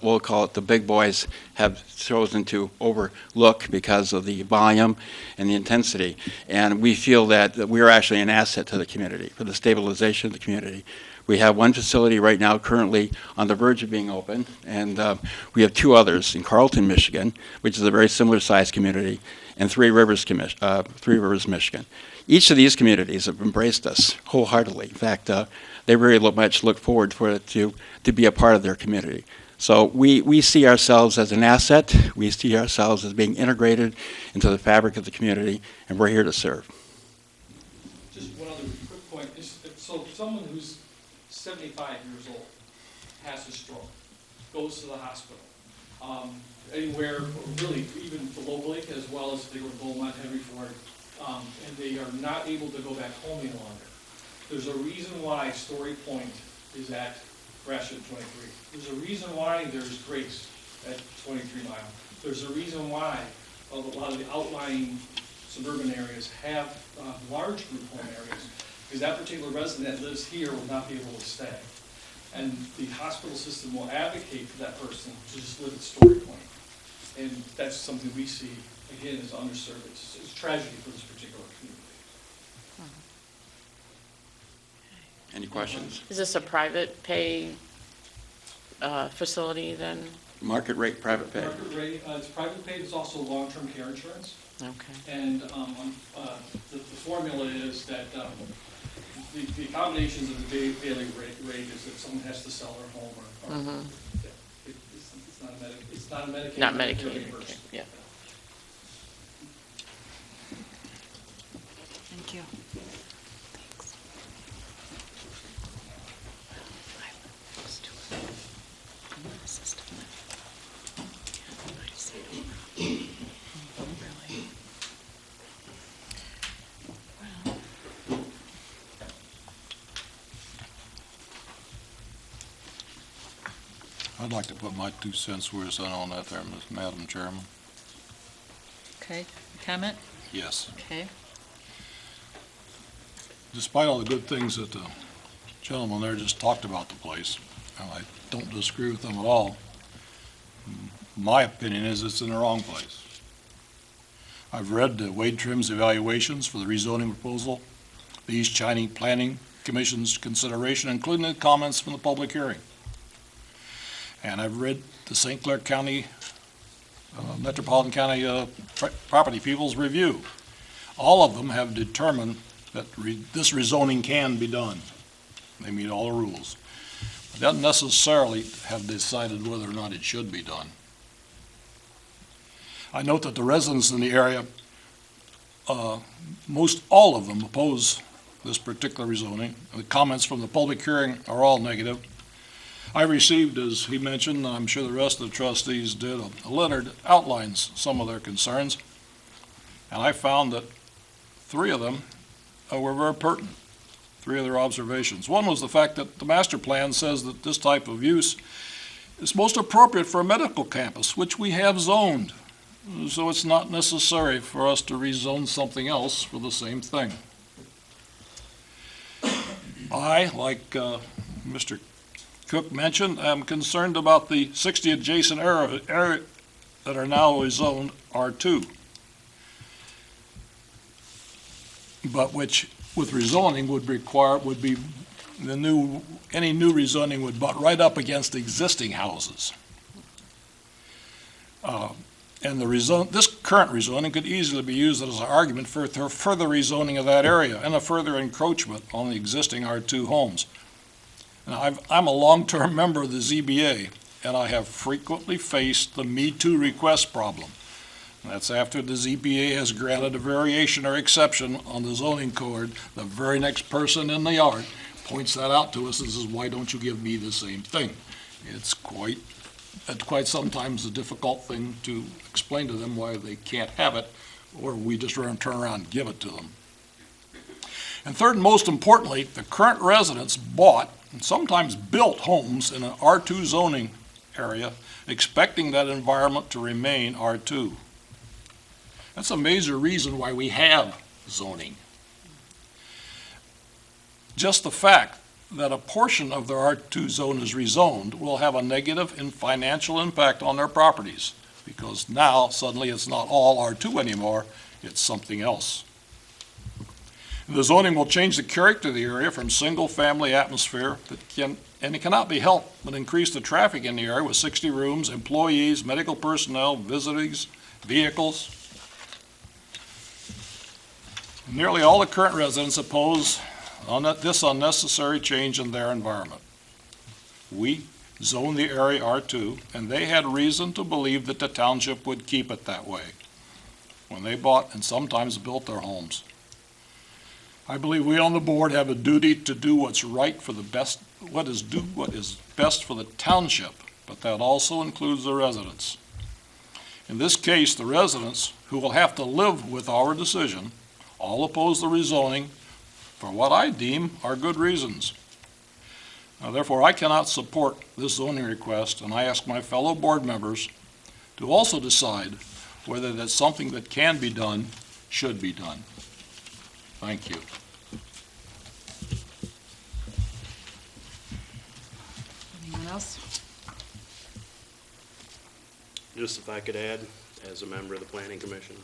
we'll call it the big boys, have chosen to overlook because of the volume and the intensity. And we feel that we are actually an asset to the community, for the stabilization of the community. We have one facility right now currently on the verge of being open, and we have two others in Carlton, Michigan, which is a very similar sized community, and Three Rivers, Michigan. Each of these communities have embraced us wholeheartedly. In fact, they very much look forward for it to be a part of their community. So we see ourselves as an asset. We see ourselves as being integrated into the fabric of the community, and we're here to serve. Just one other quick point. So someone who's 75 years old has a stroke, goes to the hospital, anywhere, really, even locally, as well as they go to Beaumont, Henry Ford, and they are not able to go back home any longer. There's a reason why Story Point is at Gratiot 23. There's a reason why there's Grace at 23 Mile. There's a reason why a lot of the outlying suburban areas have large group home areas, because that particular resident that lives here will not be able to stay. And the hospital system will advocate for that person to just live at Story Point. And that's something we see, again, as underserved. It's tragedy for this particular community. Any questions? Is this a private pay facility then? Market rate, private pay. Market rate, it's private paid, it's also long-term care insurance. Okay. And the formula is that the accommodations of the daily rate is that someone has to sell their home or it's not a Medicaid. Not Medicaid, reimbursed. okay, yeah. Thank you. I'd like to put my 2 cents worth on that there, Madam Chairman. Okay, comment? Yes. Okay. Despite all the good things that the gentleman there just talked about the place, and I don't disagree with them at all, my opinion is it's in the wrong place. I've read Wade Trim's evaluations for the rezoning proposal, the East China Planning Commission's consideration, including the comments from the public hearing. And I've read the St. Clair County, Metropolitan County Property People's Review. All of them have determined that this rezoning can be done. They meet all the rules. They don't necessarily have decided whether or not it should be done. I note that the residents in the area, most all of them oppose this particular rezoning. The comments from the public hearing are all negative. I received, as he mentioned, and I'm sure the rest of the trustees did, a letter that outlines some of their concerns. And I found that 3 of them were very pertinent, 3 of their observations. One was the fact that the master plan says that this type of use is most appropriate for a medical campus, which we have zoned. So it's not necessary for us to rezone something else for the same thing. I, like Mr. Cook mentioned, am concerned about the 60 adjacent area that are now rezoned R2, but which, with rezoning, would be any new rezoning would butt right up against existing houses. And this current rezoning could easily be used as an argument for further rezoning of that area and a further encroachment on the existing R2 homes. Now, I'm a long-term member of the ZBA, and I have frequently faced the Me Too request problem. That's after the ZBA has granted a variation or exception on the zoning code. The very next person in the yard points that out to us and says, why don't you give me the same thing? It's quite sometimes a difficult thing to explain to them why they can't have it, or we just turn around and give it to them. And third and most importantly, the current residents bought and sometimes built homes in an R2 zoning area, expecting that environment to remain R2. That's a major reason why we have zoning. Just the fact that a portion of their R2 zone is rezoned will have a negative and financial impact on their properties, because now suddenly it's not all R2 anymore, it's something else. The zoning will change the character of the area from single-family atmosphere and it cannot be helped but increase the traffic in the area with 60 rooms, employees, medical personnel, visitors, vehicles. Nearly all the current residents oppose this unnecessary change in their environment. We zoned the area R2, and they had reason to believe that the township would keep it that way when they bought and sometimes built their homes. I believe we on the board have a duty to do what's right for the best, what is best for the township, but that also includes the residents. In this case, the residents, who will have to live with our decision, all oppose the rezoning for what I deem are good reasons. Now, therefore, I cannot support this zoning request, and I ask my fellow board members to also decide whether that's something that can be done, should be done. Thank you. Anyone else? Just if I could add, as a member of the Planning Commission,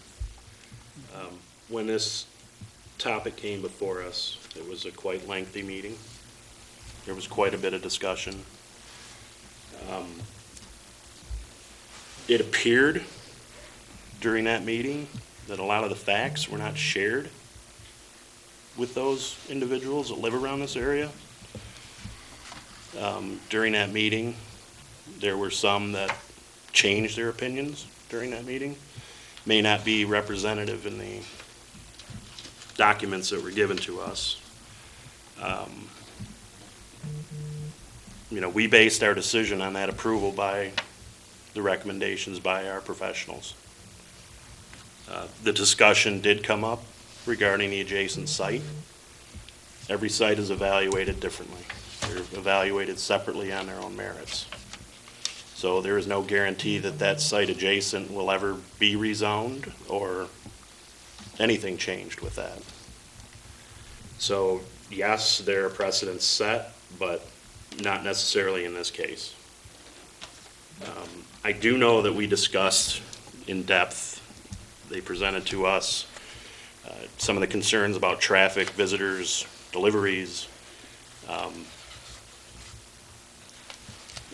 when this topic came before us, it was a quite lengthy meeting. There was quite a bit of discussion. It appeared during that meeting that a lot of the facts were not shared with those individuals that live around this area. During that meeting, there were some that changed their opinions during that meeting. May not be representative in the documents that were given to us. We based our decision on that approval by the recommendations by our professionals. The discussion did come up regarding the adjacent site. Every site is evaluated differently. They're evaluated separately on their own merits. So there is no guarantee that that site adjacent will ever be rezoned or anything changed with that. So yes, there are precedents set, but not necessarily in this case. I do know that we discussed in depth, they presented to us some of the concerns about traffic, visitors, deliveries.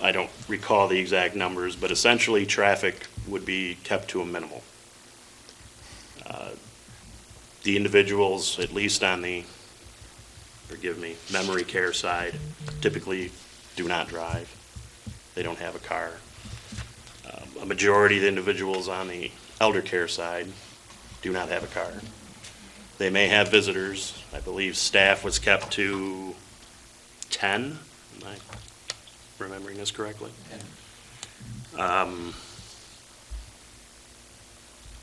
I don't recall the exact numbers, but essentially traffic would be kept to a minimal. The individuals, at least on the, memory care side, typically do not drive. They don't have a car. A majority of the individuals on the elder care side do not have a car. They may have visitors. I believe staff was kept to 10, am I remembering this correctly?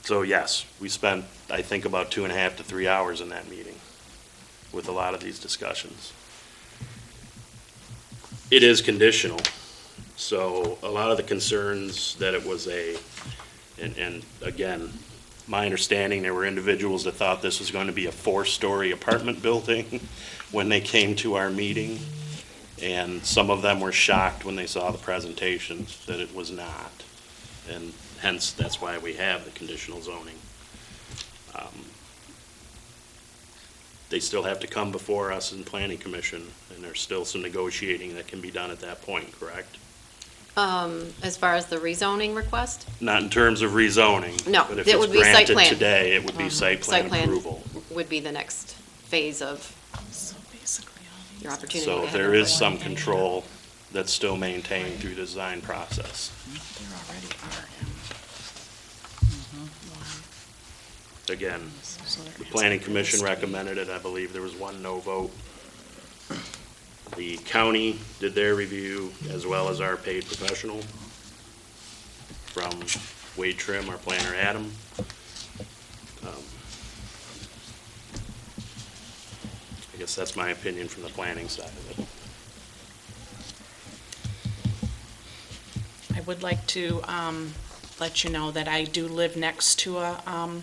So yes, we spent, I think, about 2.5 to 3 hours in that meeting with a lot of these discussions. It is conditional, so a lot of the concerns that it was and again, my understanding, there were individuals that thought this was going to be a 4-story apartment building when they came to our meeting, and some of them were shocked when they saw the presentations that it was not. And hence, that's why we have the conditional zoning. They still have to come before us in planning commission, and there's still some negotiating that can be done at that point, correct? As far as the rezoning request? Not in terms of rezoning. No, But if it it's would be site granted plan. today, it would be site plan approval. Would be the next phase of So basically, all these your are- opportunity. So to have there is input. some control that's still maintained through the design process. They're already RM. Again, So there the has planning to be commission this. recommended it. I believe there was 1 no vote. The county did their review, as well as our paid professional from Wade Trim, our planner Adam. I guess that's my opinion from the planning side of it. I would like to let you know that I do live next to a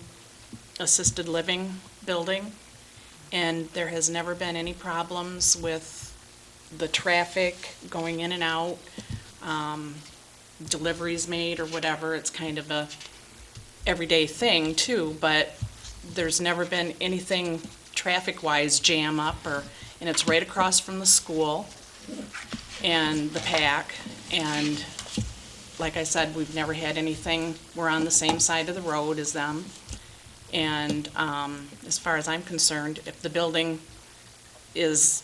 assisted living building, and there has never been any problems with the traffic going in and out, deliveries made or whatever. It's kind of a everyday thing too, but there's never been anything traffic-wise jam up and it's right across from the school and the PAC, and like I said, we've never had anything, we're on the same side of the road as them. And as far as I'm concerned, if the building is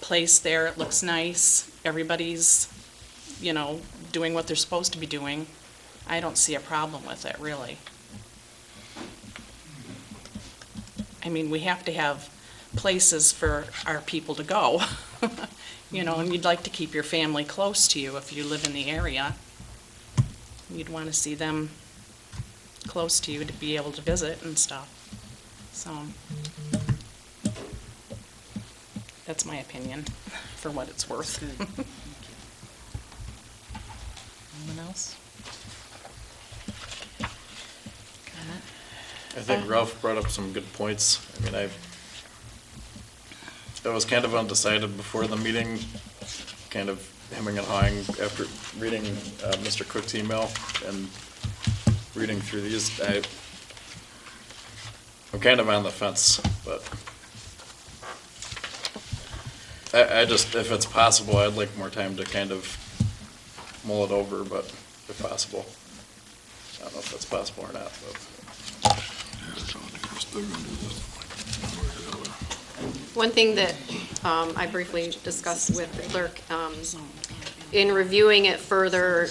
placed there, it looks nice, everybody's, doing what they're supposed to be doing, I don't see a problem with it, really. I mean, we have to have places for our people to go, and you'd like to keep your family close to you if you live in the area. You'd want to see them close to you to be able to visit and stuff. So, that's my opinion, for what it's worth. Anyone else? Comment? I think Ralph brought up some good points. I mean, I was kind of undecided before the meeting, kind of hemming and hawing after reading Mr. Cook's email and reading through these. I'm kind of on the fence, but I just, if it's possible, I'd like more time to kind of mull it over, but if possible. I don't know if that's possible or not, but. One thing that I briefly discussed with the clerk, in reviewing it further,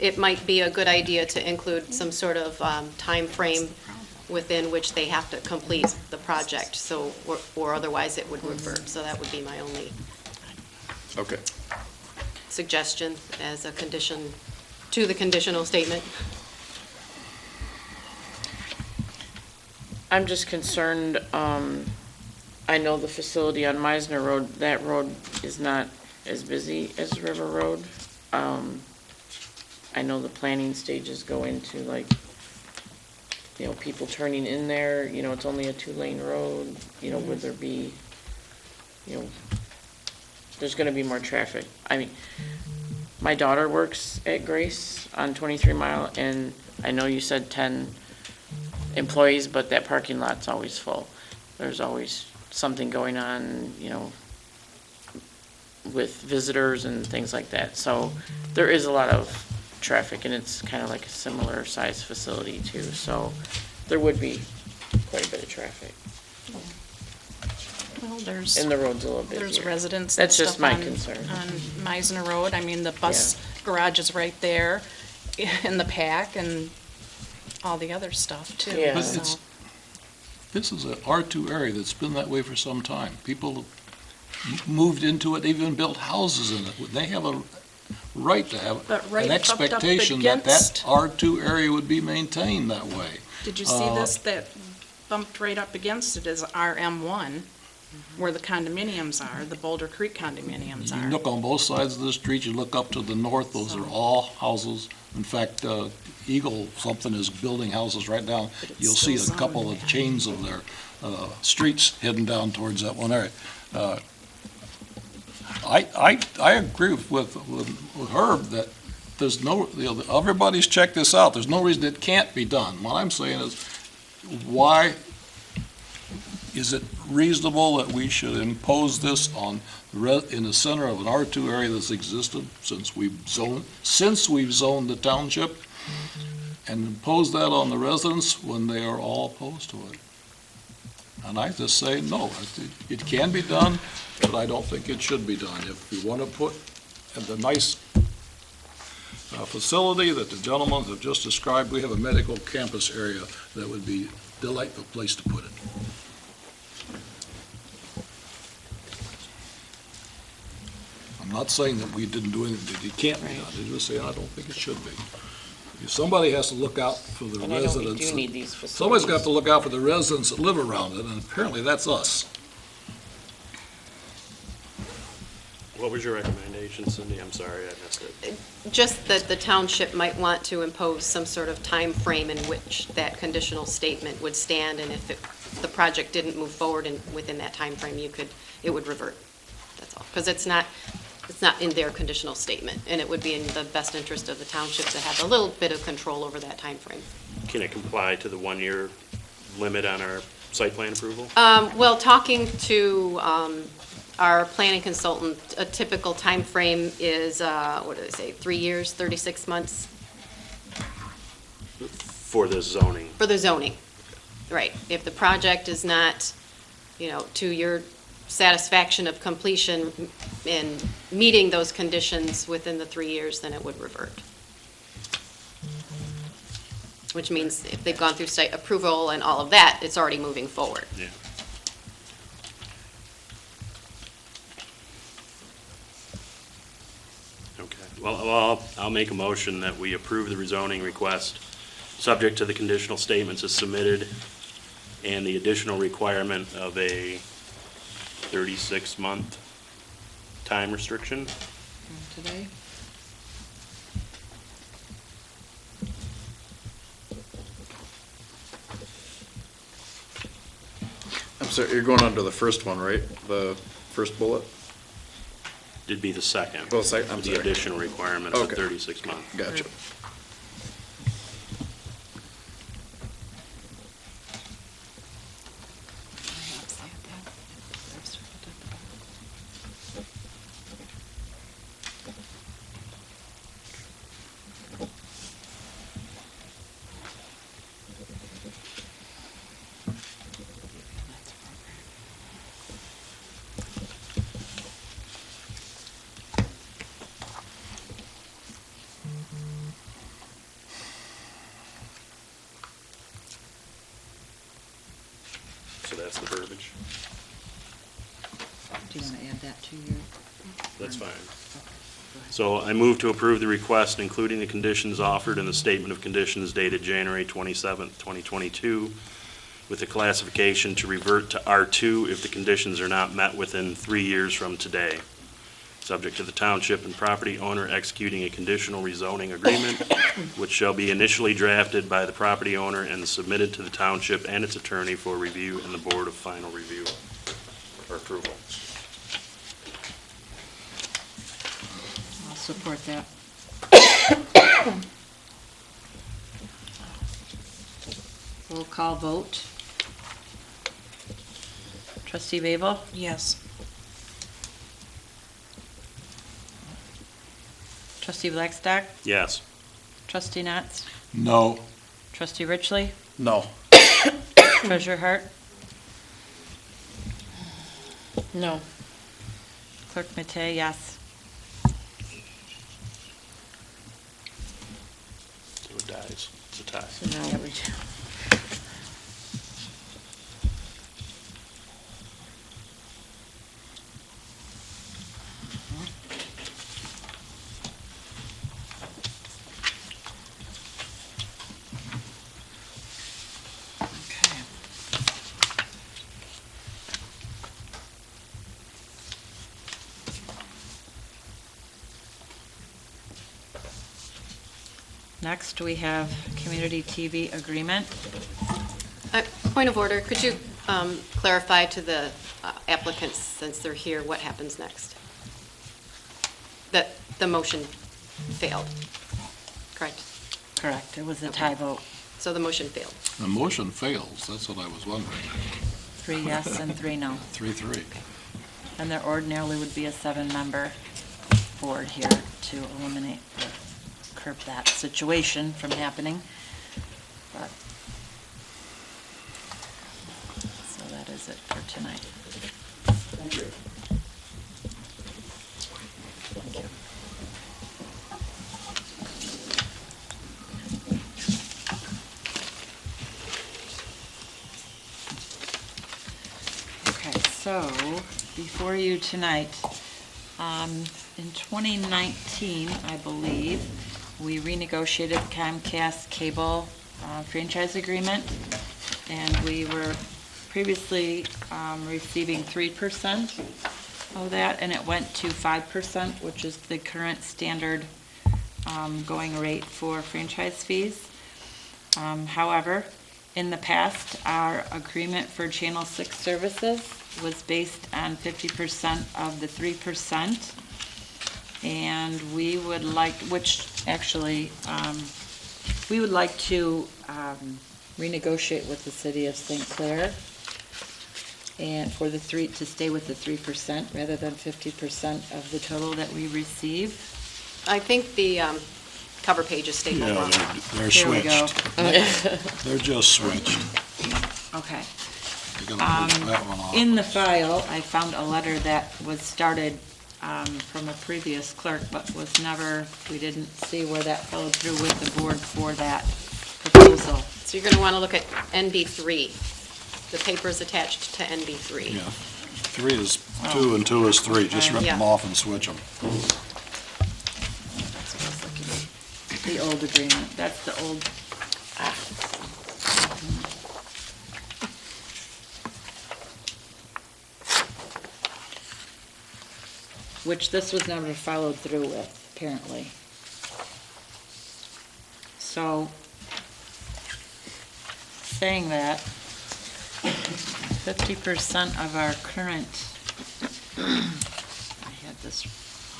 it might be a good idea to include some sort of time frame within which they have to complete the project, so, or otherwise it would revert. So that would be my only Okay. suggestion as a condition to the conditional statement. I'm just concerned, I know the facility on Meisner Road, that road is not as busy as River Road. I know the planning stages go into people turning in there, it's only a 2-lane road, would there be, there's gonna be more traffic. I mean, my daughter works at Grace on 23 Mile, and I know you said 10 employees, but that parking lot's always full. There's always something going on, with visitors and things like that. So there is a lot of traffic, and it's kind of like a similar size facility too. So there would be quite a bit of traffic. Well, there's. And the road's a little busier. There's residents and That's just stuff my on concern. Meisner Road. I mean, the bus garage is right there in the PAC, and all the other stuff too. Yeah. But so- it's, this is a R2 area that's been that way for some time. People moved into it, they've even built houses in it. They have a right to have But right an bumped up expectation that against- R2 area would be maintained that way. Did you see this that bumped right up against it is RM1, where the condominiums are, the Boulder Creek condominiums You are. look on both sides of the street, you look up to the north, those are all houses. In fact, Eagle something is building houses right down. But it's You'll see still a couple zoned. of chains of their streets heading down towards that one area. I agree with Herb that there's no, everybody's checked this out. There's no reason it can't be done. What I'm saying is, why is it reasonable that we should impose this on, in the center of an R2 area that's existed since we've zoned the township, and impose that on the residents when they are all opposed to it? And I just say, no, it can be done, but I don't think it should be done. If you want to put the nice facility that the gentlemen have just described, we have a medical campus area that would be a delightful place to put it. I'm not saying that we didn't do anything that it can't be done. I'm just saying I don't think it should be. Somebody has to look out for the And I know we residents. do need these facilities. Somebody's got to look out for the residents that live around it, and apparently that's us. What was your recommendation, Cindy? I'm sorry, I missed it. Just that the township might want to impose some sort of time frame in which that conditional statement would stand, and if the project didn't move forward within that time frame, it would revert. That's all. Because it's not in their conditional statement, and it would be in the best interest of the township to have a little bit of control over that time frame. Can it comply to the 1-year limit on our site plan approval? Well, talking to our planning consultant, a typical time frame is, what do they say, 3 years, 36 months For this zoning? for the zoning. Right. If the project is not, to your satisfaction of completion and meeting those conditions within the 3 years, then it would revert. Which means if they've gone through site approval and all of that, it's already moving forward. Yeah. Okay, well, I'll make a motion that we approve the rezoning request, subject to the conditional statements as submitted and the additional requirement of a 36-month time restriction. Today? I'm sorry, you're going under the first one, right? The first bullet? It'd be the second. Oh, second, I'm The sorry. additional requirement of Okay. 36 months. Gotcha. So that's the verbiage. Do you want to add that to your? That's fine. So I move to approve the request, including the conditions offered in the statement of conditions dated January 27th, 2022, with the classification to revert to R2 if the conditions are not met within 3 years from today, subject to the township and property owner executing a conditional rezoning agreement, which shall be initially drafted by the property owner and submitted to the township and its attorney for review and the board of final review or approval. I'll support that. Roll call vote. Trustee Babel? Yes. Trustee Blackstock? Yes. Trustee Natz? No. Trustee Richley? No. Treasurer Hart? No. Clerk Matei, yes. So dies. It's a tie. So now we do. Okay. Next, we have community TV agreement. Point of order, could you clarify to the applicants, since they're here, what happens next? That the motion failed, correct? Correct, it was a tie vote, So the motion failed. The motion fails, that's what I was wondering. 3 yes and 3 no. 3-3. And there ordinarily would be a 7-member board here to eliminate, or curb that situation from happening. But, so that is it for tonight. Thank you. Thank you. Okay, so before you tonight, in 2019, I believe, we renegotiated Comcast cable franchise agreement, and we were previously receiving 3% of that, and it went to 5%, which is the current standard going rate for franchise fees. However, in the past, our agreement for Channel 6 services was based on 50% of the 3%. And we would like, which actually, we would like to renegotiate with the city of St. Clair and for the to stay with the 3% rather than 50% of the total that we receive. I think the cover page is stapled wrong. They're Here we go. switched. They're just switched. Okay. You're gonna push that one off. In the file, I found a letter that was started from a previous clerk, but was never, we didn't see where that followed through with the board for that proposal. So you're going to want to look at NB3. The paper is attached to NB3. Yeah. 3 is 2 and 2 is 3. Just rip them Yeah. off and switch them. That's what I was looking at. The old agreement, that's the old. Which this was never followed through with, apparently. So, saying that, 50% of our current, I had this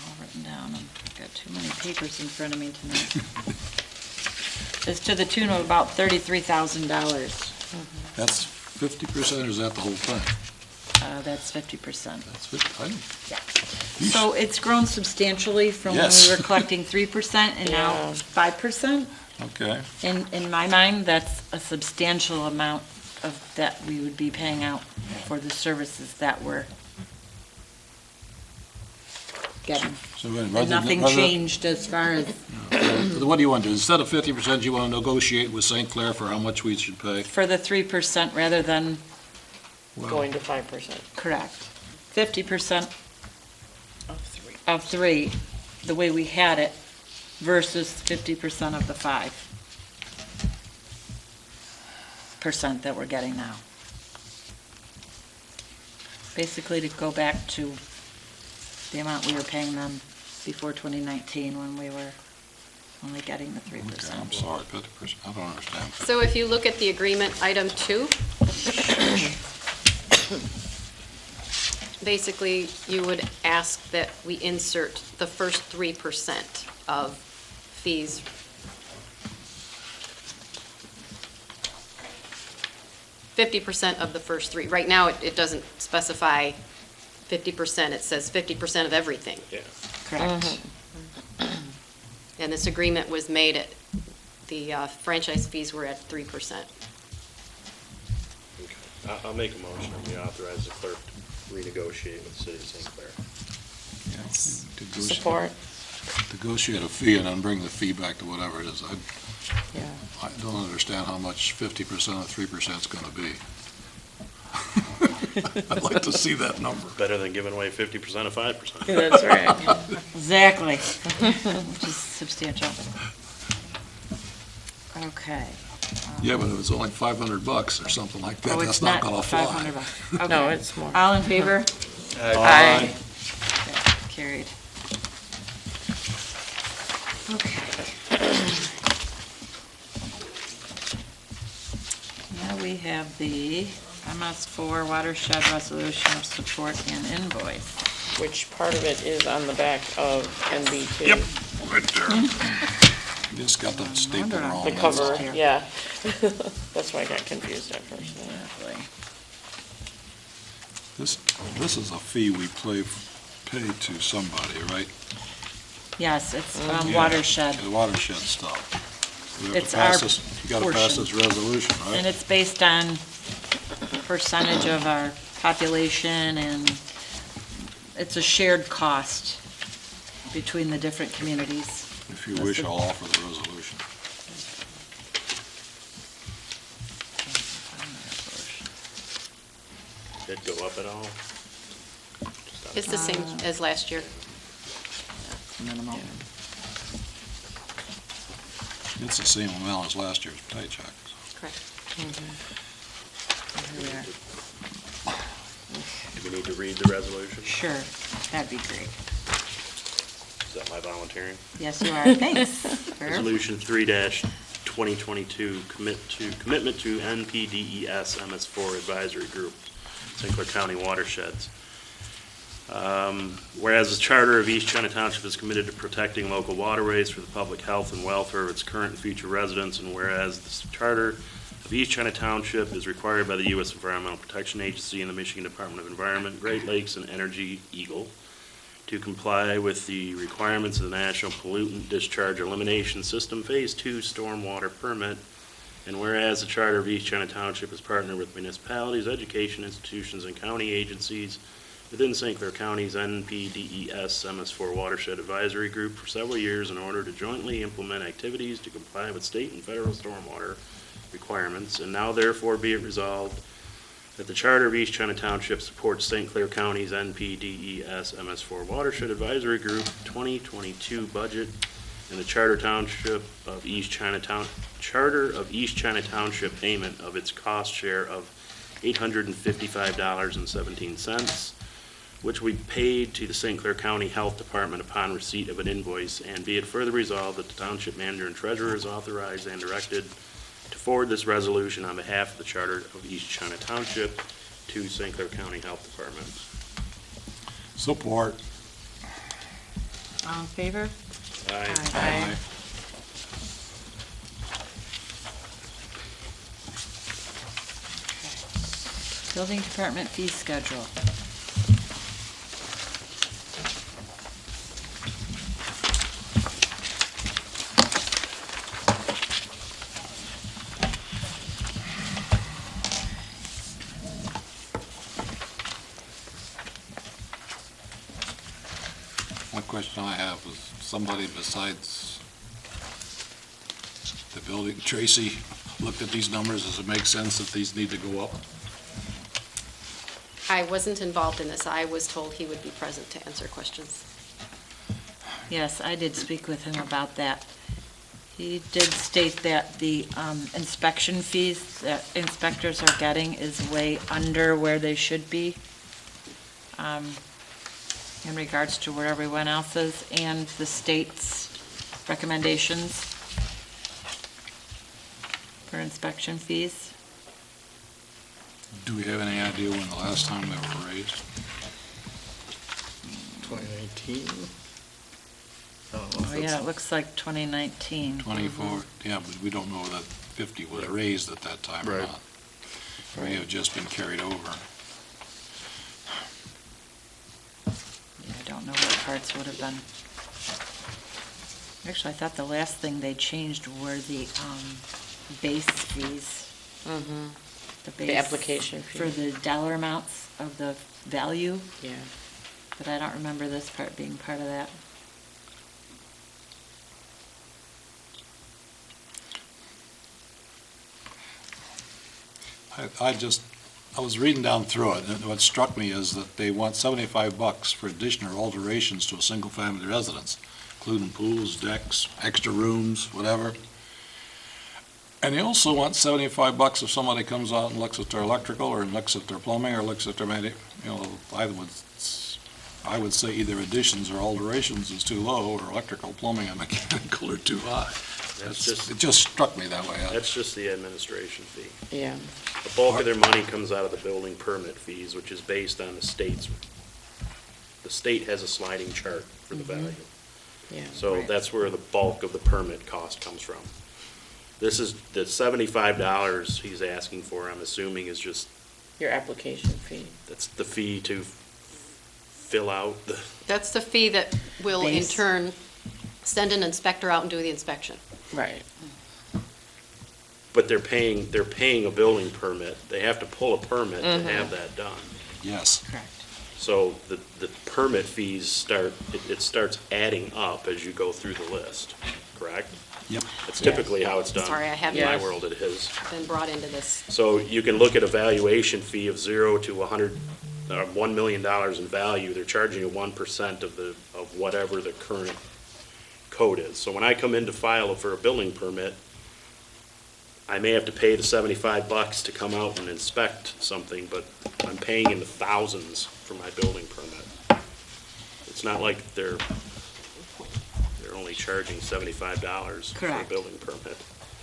all written down, and I've got too many papers in front of me tonight, is to the tune of about $33,000. That's 50%, or is that the whole thing? That's 50%. That's 50, I didn't- Yeah. So it's grown substantially from when Yes. we were collecting 3% and now 5%. Okay. In my mind, that's a substantial amount of that we would be paying out for the services that we're getting. So rather And than- nothing rather- changed as far as, What do you want to do? Instead of 50%, you want to negotiate with St. Clair for how much we should pay? for the 3% rather than, Well, Going to 5%. correct, 50% Of 3. of 3, the way we had it, versus 50% of the 5% that we're getting now. Basically to go back to the amount we were paying them before 2019 when we were only getting the 3%. Okay, I'm sorry, 50%, I don't understand. So if you look at the agreement, item 2, basically, you would ask that we insert the first 3% of fees. $50% of the first 3. Right now, it doesn't specify 50%, it says 50% of everything. Correct. And this agreement was made at, the franchise fees were at 3%. I'll make a motion, we authorize the clerk to renegotiate with the city of St. Clair. Yeah, Support. negotiate a fee and then bring the fee back to whatever it is. Yeah. I don't understand how much 50% of 3% is gonna be. I'd like to see that number. Better than giving away 50% of 5%. That's right. Exactly. Which is substantial. Okay. Yeah, but if it's only $500 or something like that, Oh, that's it's not not gonna fly. $500. Okay. No, it's more. All in favor? Aye. Carried. Okay. Now we have the MS4 watershed resolution of support and invoice. Which part of it is on the back of NB2? Yep, right there. You just got them stapled wonder wrong. The that's all. cover, yeah. That's why I got confused at first. This is a fee we pay to somebody, right? Yes, it's Yeah, watershed, The watershed stuff. We have to It's pass our this- You gotta pass portion. this resolution, and right? it's based on percentage of our population, and it's a shared cost between the different communities. If you wish, I'll offer the resolution. Did it go up at all? It's the same as last year. Minimal. It's the same amount as last year's paycheck. Correct. Here we are. Do we need to read the resolution? Sure, that'd be great. Is that my volunteering? Yes, you are, thanks. Herb. Resolution 3-2022, commitment to NPDES MS4 Advisory Group, St. Clair County Watersheds. Whereas the Charter of East China Township is committed to protecting local waterways for the public health and welfare of its current and future residents, and whereas the Charter of East China Township is required by the U.S. Environmental Protection Agency and the Michigan Department of Environment, Great Lakes, and Energy Eagle to comply with the requirements of the National Pollutant Discharge Elimination System Phase 2 Stormwater Permit, and whereas the Charter of East China Township is partnered with municipalities, education institutions, and county agencies within St. Clair County's NPDES MS4 Watershed Advisory Group for several years in order to jointly implement activities to comply with state and federal stormwater requirements, and now therefore be it resolved that the Charter of East China Township supports St. Clair County's NPDES MS4 Watershed Advisory Group 2022 budget, and the Charter of East China Township payment of its cost share of $855.17, which we paid to the St. Clair County Health Department upon receipt of an invoice, and be it further resolved that the Township Manager and Treasurer is authorized and directed to forward this resolution on behalf of the Charter of East China Township to St. Clair County Health Department. Support. All in favor? Aye. Aye. Building Department fee schedule. One question I have is, somebody besides the building, Tracy, looked at these numbers, does it make sense that these need to go up? I wasn't involved in this. I was told he would be present to answer questions. Yes, I did speak with him about that. He did state that the inspection fees that inspectors are getting is way under where they should be in regards to where everyone else is, and the state's recommendations for inspection fees. Do we have any idea when the last time they were raised? 2019? Oh, yeah, it looks like 2019. 24? Yeah, but we don't know that 50 was raised at that time or Right. not. It may have just been carried over. Yeah, I don't know what parts would have been. Actually, I thought the last thing they changed were the base fees. Mm-hmm. The base The application fee. for the dollar amounts of the value, Yeah. but I don't remember this part being part of that. I was reading down through it, and what struck me is that they want $75 for addition or alterations to a single-family residence, including pools, decks, extra rooms, whatever. And they also want $75 if somebody comes out and looks at their electrical, or looks at their plumbing, or looks at their, I would say either additions or alterations is too low, or electrical, plumbing, and mechanical are too high. It just struck me that way. That's just the administration fee. Yeah, The bulk of their money comes out of the building permit fees, which is based on the state has a sliding chart for the value. yeah. So that's where the bulk of the permit cost comes from. This is, the $75 he's asking for, I'm assuming, is just, Your application fee. that's the fee to fill out the, That's the fee that will in Base. turn send an inspector out and do the inspection. Right. but they're paying a building permit. They have to pull a permit to have that done. Yes. Correct. So the permit fees it starts adding up as you go through the list, correct? Yep. That's typically how it's done. Sorry, I haven't In my Yes. world, it is. been brought into this. So you can look at a valuation fee of 0 to $1 million in value. They're charging you 1% of whatever the current code is. So when I come in to file for a building permit, I may have to pay the $75 to come out and inspect something, but I'm paying in the thousands for my building permit. It's not like they're only charging $75 for a Correct. building permit.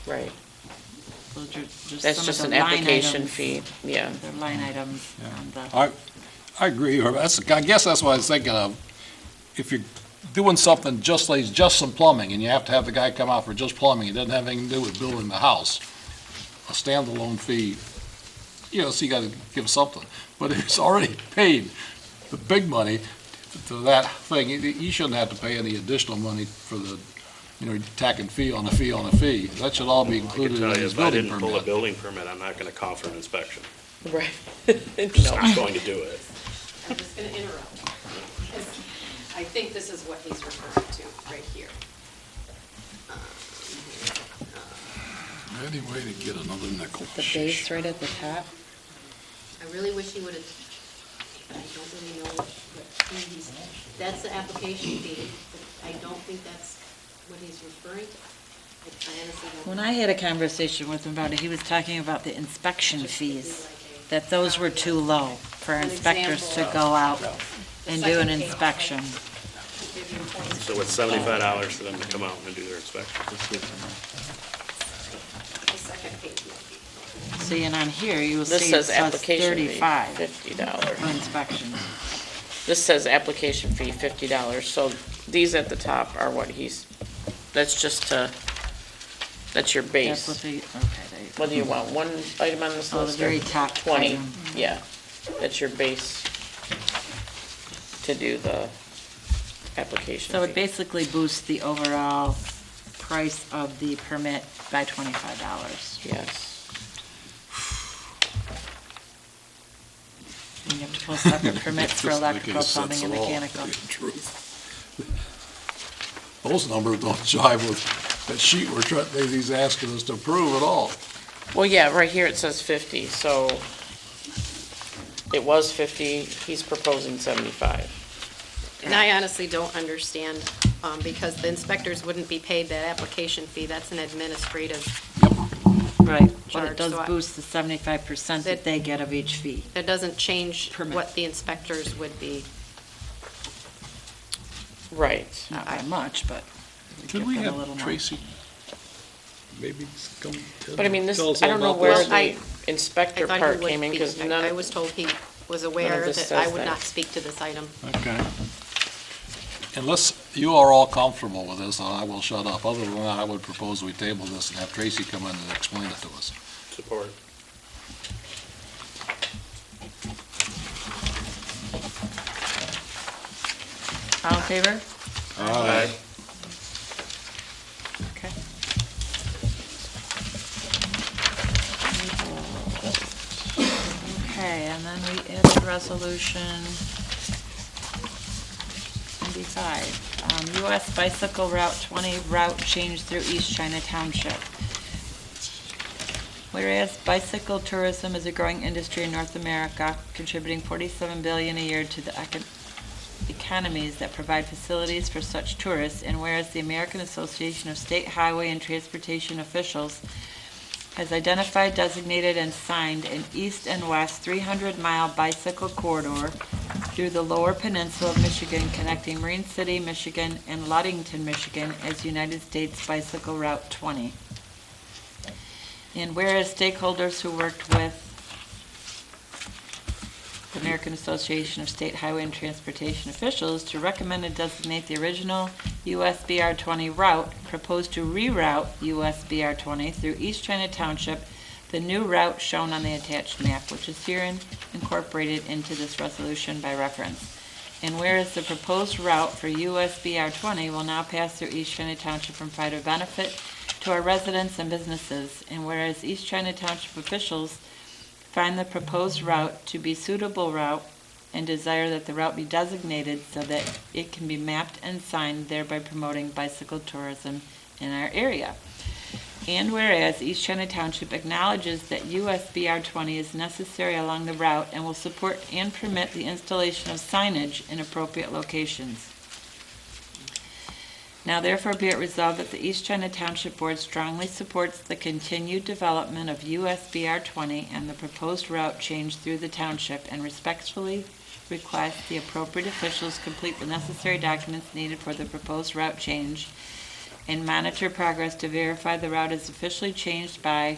Right. Those are That's some just of an the line application items. fee, yeah. The line items on the. I agree. I guess that's what I was thinking of. If you're doing something just like just some plumbing, and you have to have the guy come out for just plumbing, it doesn't have anything to do with building the house, a standalone fee, so you gotta give something. But if it's already paid the big money to that thing, you shouldn't have to pay any additional money for the, tacking fee on a fee on a fee. That should all be I can included in tell you, his if I building didn't pull a permit. building permit, I'm not gonna call for an inspection. Right. Just not going to do it. I'm just going to interrupt, because I think this is what he's referring to, right here. Any way to get another nickel. The base right at the top. I really wish he would have, but I don't really know what fee he's, that's the application fee, but I don't think that's what he's referring to. I honestly don't. When I had a conversation with him about it, he was talking about the inspection fees, that those were too low for inspectors to go out and do an inspection. So it's $75 for them to come out and do their inspection. The second page might be. See, and on here, you will This see it says says application fee, 35 $50. for inspections. This says application fee, $50, so these at the top are what that's your That's what base. they, okay, there you go. Whether you want one item on this Oh, the list very or top 20, item. yeah, that's your base to do the application So it fee. basically boosts the overall price of the permit by $25. Yes. You have to pull separate permits for Just like electrical, he said plumbing, and so all, mechanical. tell you the truth. Those numbers don't jive with that sheet he's asking us to approve at all. Well, yeah, right here it says 50, so it was 50, he's proposing 75. And I honestly don't understand, because the inspectors wouldn't be paid that application fee, that's an administrative, Right, but Charge, it does so I- boost the 75% that they get of each fee. that doesn't change Permit. what the inspectors would be. Right. Not by much, but Could give we them a little have more. Tracy maybe come But I mean, tell us I don't know about where this? Well, the inspector I thought he part would came in, be. because I none, was told he was None aware of this that I says would that. not speak to this item. Okay. Unless you are all comfortable with this, I will shut up. Other than that, I would propose we table this and have Tracy come in and explain it to us. Support. All in favor? Aye. Okay. Okay, and then we added resolution 95, US Bicycle Route 20 route change through East China Township. Whereas bicycle tourism is a growing industry in North America, contributing $47 billion a year to the economies that provide facilities for such tourists, and whereas the American Association of State Highway and Transportation Officials has identified, designated, and signed an east and west 300-mile bicycle corridor through the lower peninsula of Michigan, connecting Marine City, Michigan, and Ludington, Michigan, as United States Bicycle Route 20. And whereas stakeholders who worked with the American Association of State Highway and Transportation Officials to recommend and designate the original USBR 20 route, proposed to reroute USBR 20 through East China Township, the new route shown on the attached map, which is herein incorporated into this resolution by reference. And whereas the proposed route for USBR 20 will now pass through East China Township and provide a benefit to our residents and businesses, and whereas East China Township officials find the proposed route to be suitable route and desire that the route be designated so that it can be mapped and signed, thereby promoting bicycle tourism in our area. And whereas East China Township acknowledges that USBR 20 is necessary along the route and will support and permit the installation of signage in appropriate locations. Now therefore be it resolved that the East China Township Board strongly supports the continued development of USBR 20 and the proposed route change through the township, and respectfully requests the appropriate officials complete the necessary documents needed for the proposed route change and monitor progress to verify the route is officially changed by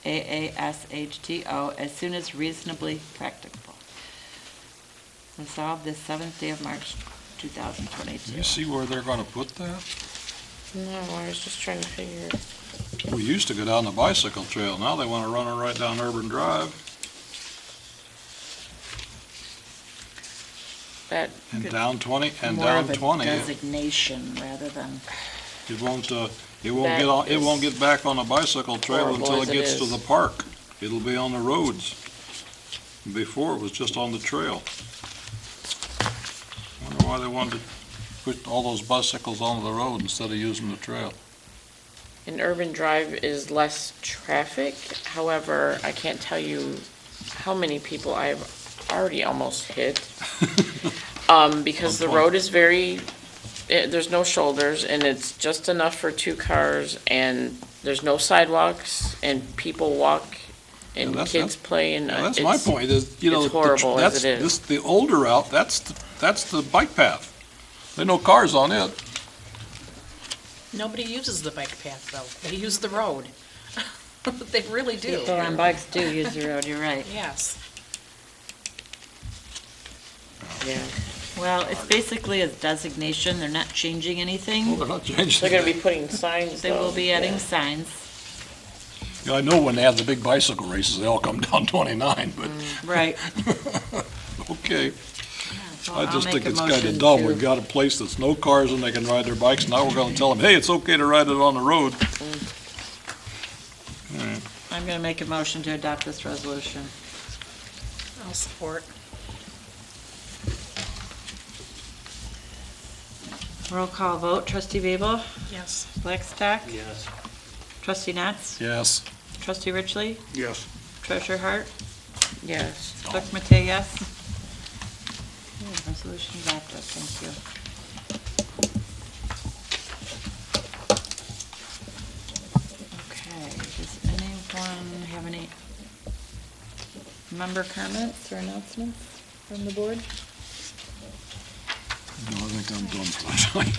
AASHTO as soon as reasonably practicable. Resolved this 7th day of March 2022. Do you see where they're gonna put that? No, I was just trying to figure. We used to go down the bicycle trail, now they wanna run it right down Urban Drive. That, And down 20, and More down of a 20. designation rather than, It won't That get on, it is won't get back on the bicycle trail horrible until as it it gets to is. the park. It'll be on the roads. Before, it was just on the trail. Wonder why they wanted to put all those bicycles onto the road instead of using the trail. an urban drive is less traffic, however, I can't tell you how many people I've already almost hit. Because the road is very, there's no shoulders, and it's just enough for 2 cars, and there's no sidewalks, and people walk, and Yeah, that's- kids play, and Well, that's my it's, point, is, you know, it's horrible as that's, it is. this, the older route, that's the bike path. There are no cars on it. Nobody uses the bike path, though. They use the road. They really do. people on bikes do use the road, you're right. Yes. yeah. Well, it's basically a designation, they're not changing anything. Well, they're not changing They're gonna it. be putting signs, They will though, be adding yeah. signs, Yeah, I know when they have the big bicycle races, they all come down 29, but, right. okay. So I I'll just make think a it's kinda motion dumb. to- We've got a place that's no cars and they can ride their bikes. Now we're gonna tell them, hey, it's okay to ride it on the road. All right. I'm gonna make a motion to adopt this resolution. I'll support. Roll call vote, trustee Babel, Yes. Blackstock, Yes. trustee Natz, Yes. trustee Richley, Yes. treasurer Hart, Yes. clerk Matei, yes. Okay, resolution adopted, thank you. Okay, does anyone have any member comments or announcements from the board? No, I think I'm done for tonight.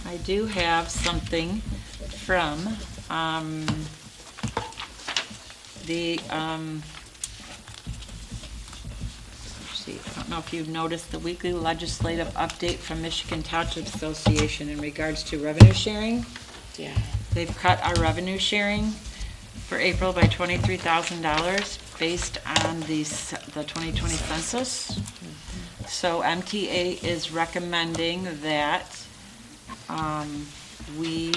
I do have something from the, let's see, I don't know if you've noticed the weekly legislative update from Michigan Township Association in regards to revenue sharing. Yeah. They've cut our revenue sharing for April by $23,000 based on the 2020 census. So MTA is recommending that we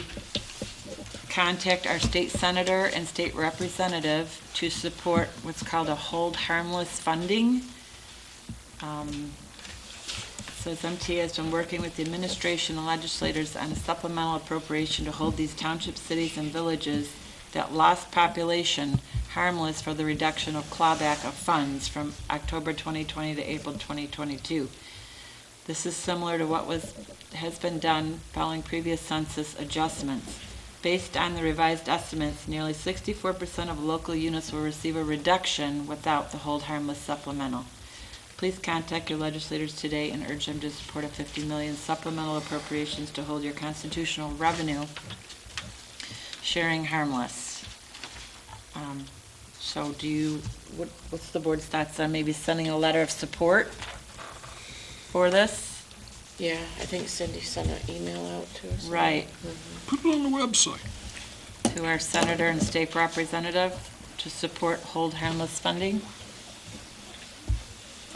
contact our state senator and state representative to support what's called a hold harmless funding. says MTA has been working with the administration and legislators on a supplemental appropriation to hold these township cities and villages that lost population harmless for the reduction of clawback of funds from October 2020 to April 2022. This is similar to what has been done following previous census adjustments. Based on the revised estimates, nearly 64% of local units will receive a reduction without the hold harmless supplemental. Please contact your legislators today and urge them to support a $50 million supplemental appropriations to hold your constitutional revenue sharing harmless. So what's the board's thoughts on maybe sending a letter of support for this? Yeah, I think Cindy sent an email out to us. Right. Put it on the website. To our senator and state representative to support hold harmless funding?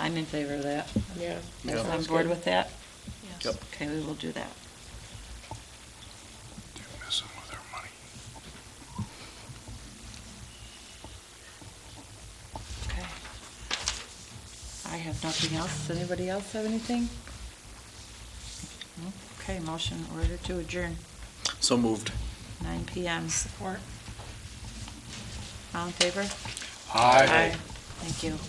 I'm in favor of that. Yeah. Is on board with that? Yes. Yep. Okay, we will do that. They're messing with our money. Okay. I have nothing else. Anybody else have anything? No? Okay, motion order to adjourn, So moved. 9 PM. Support. All in favor? Aye. Thank you.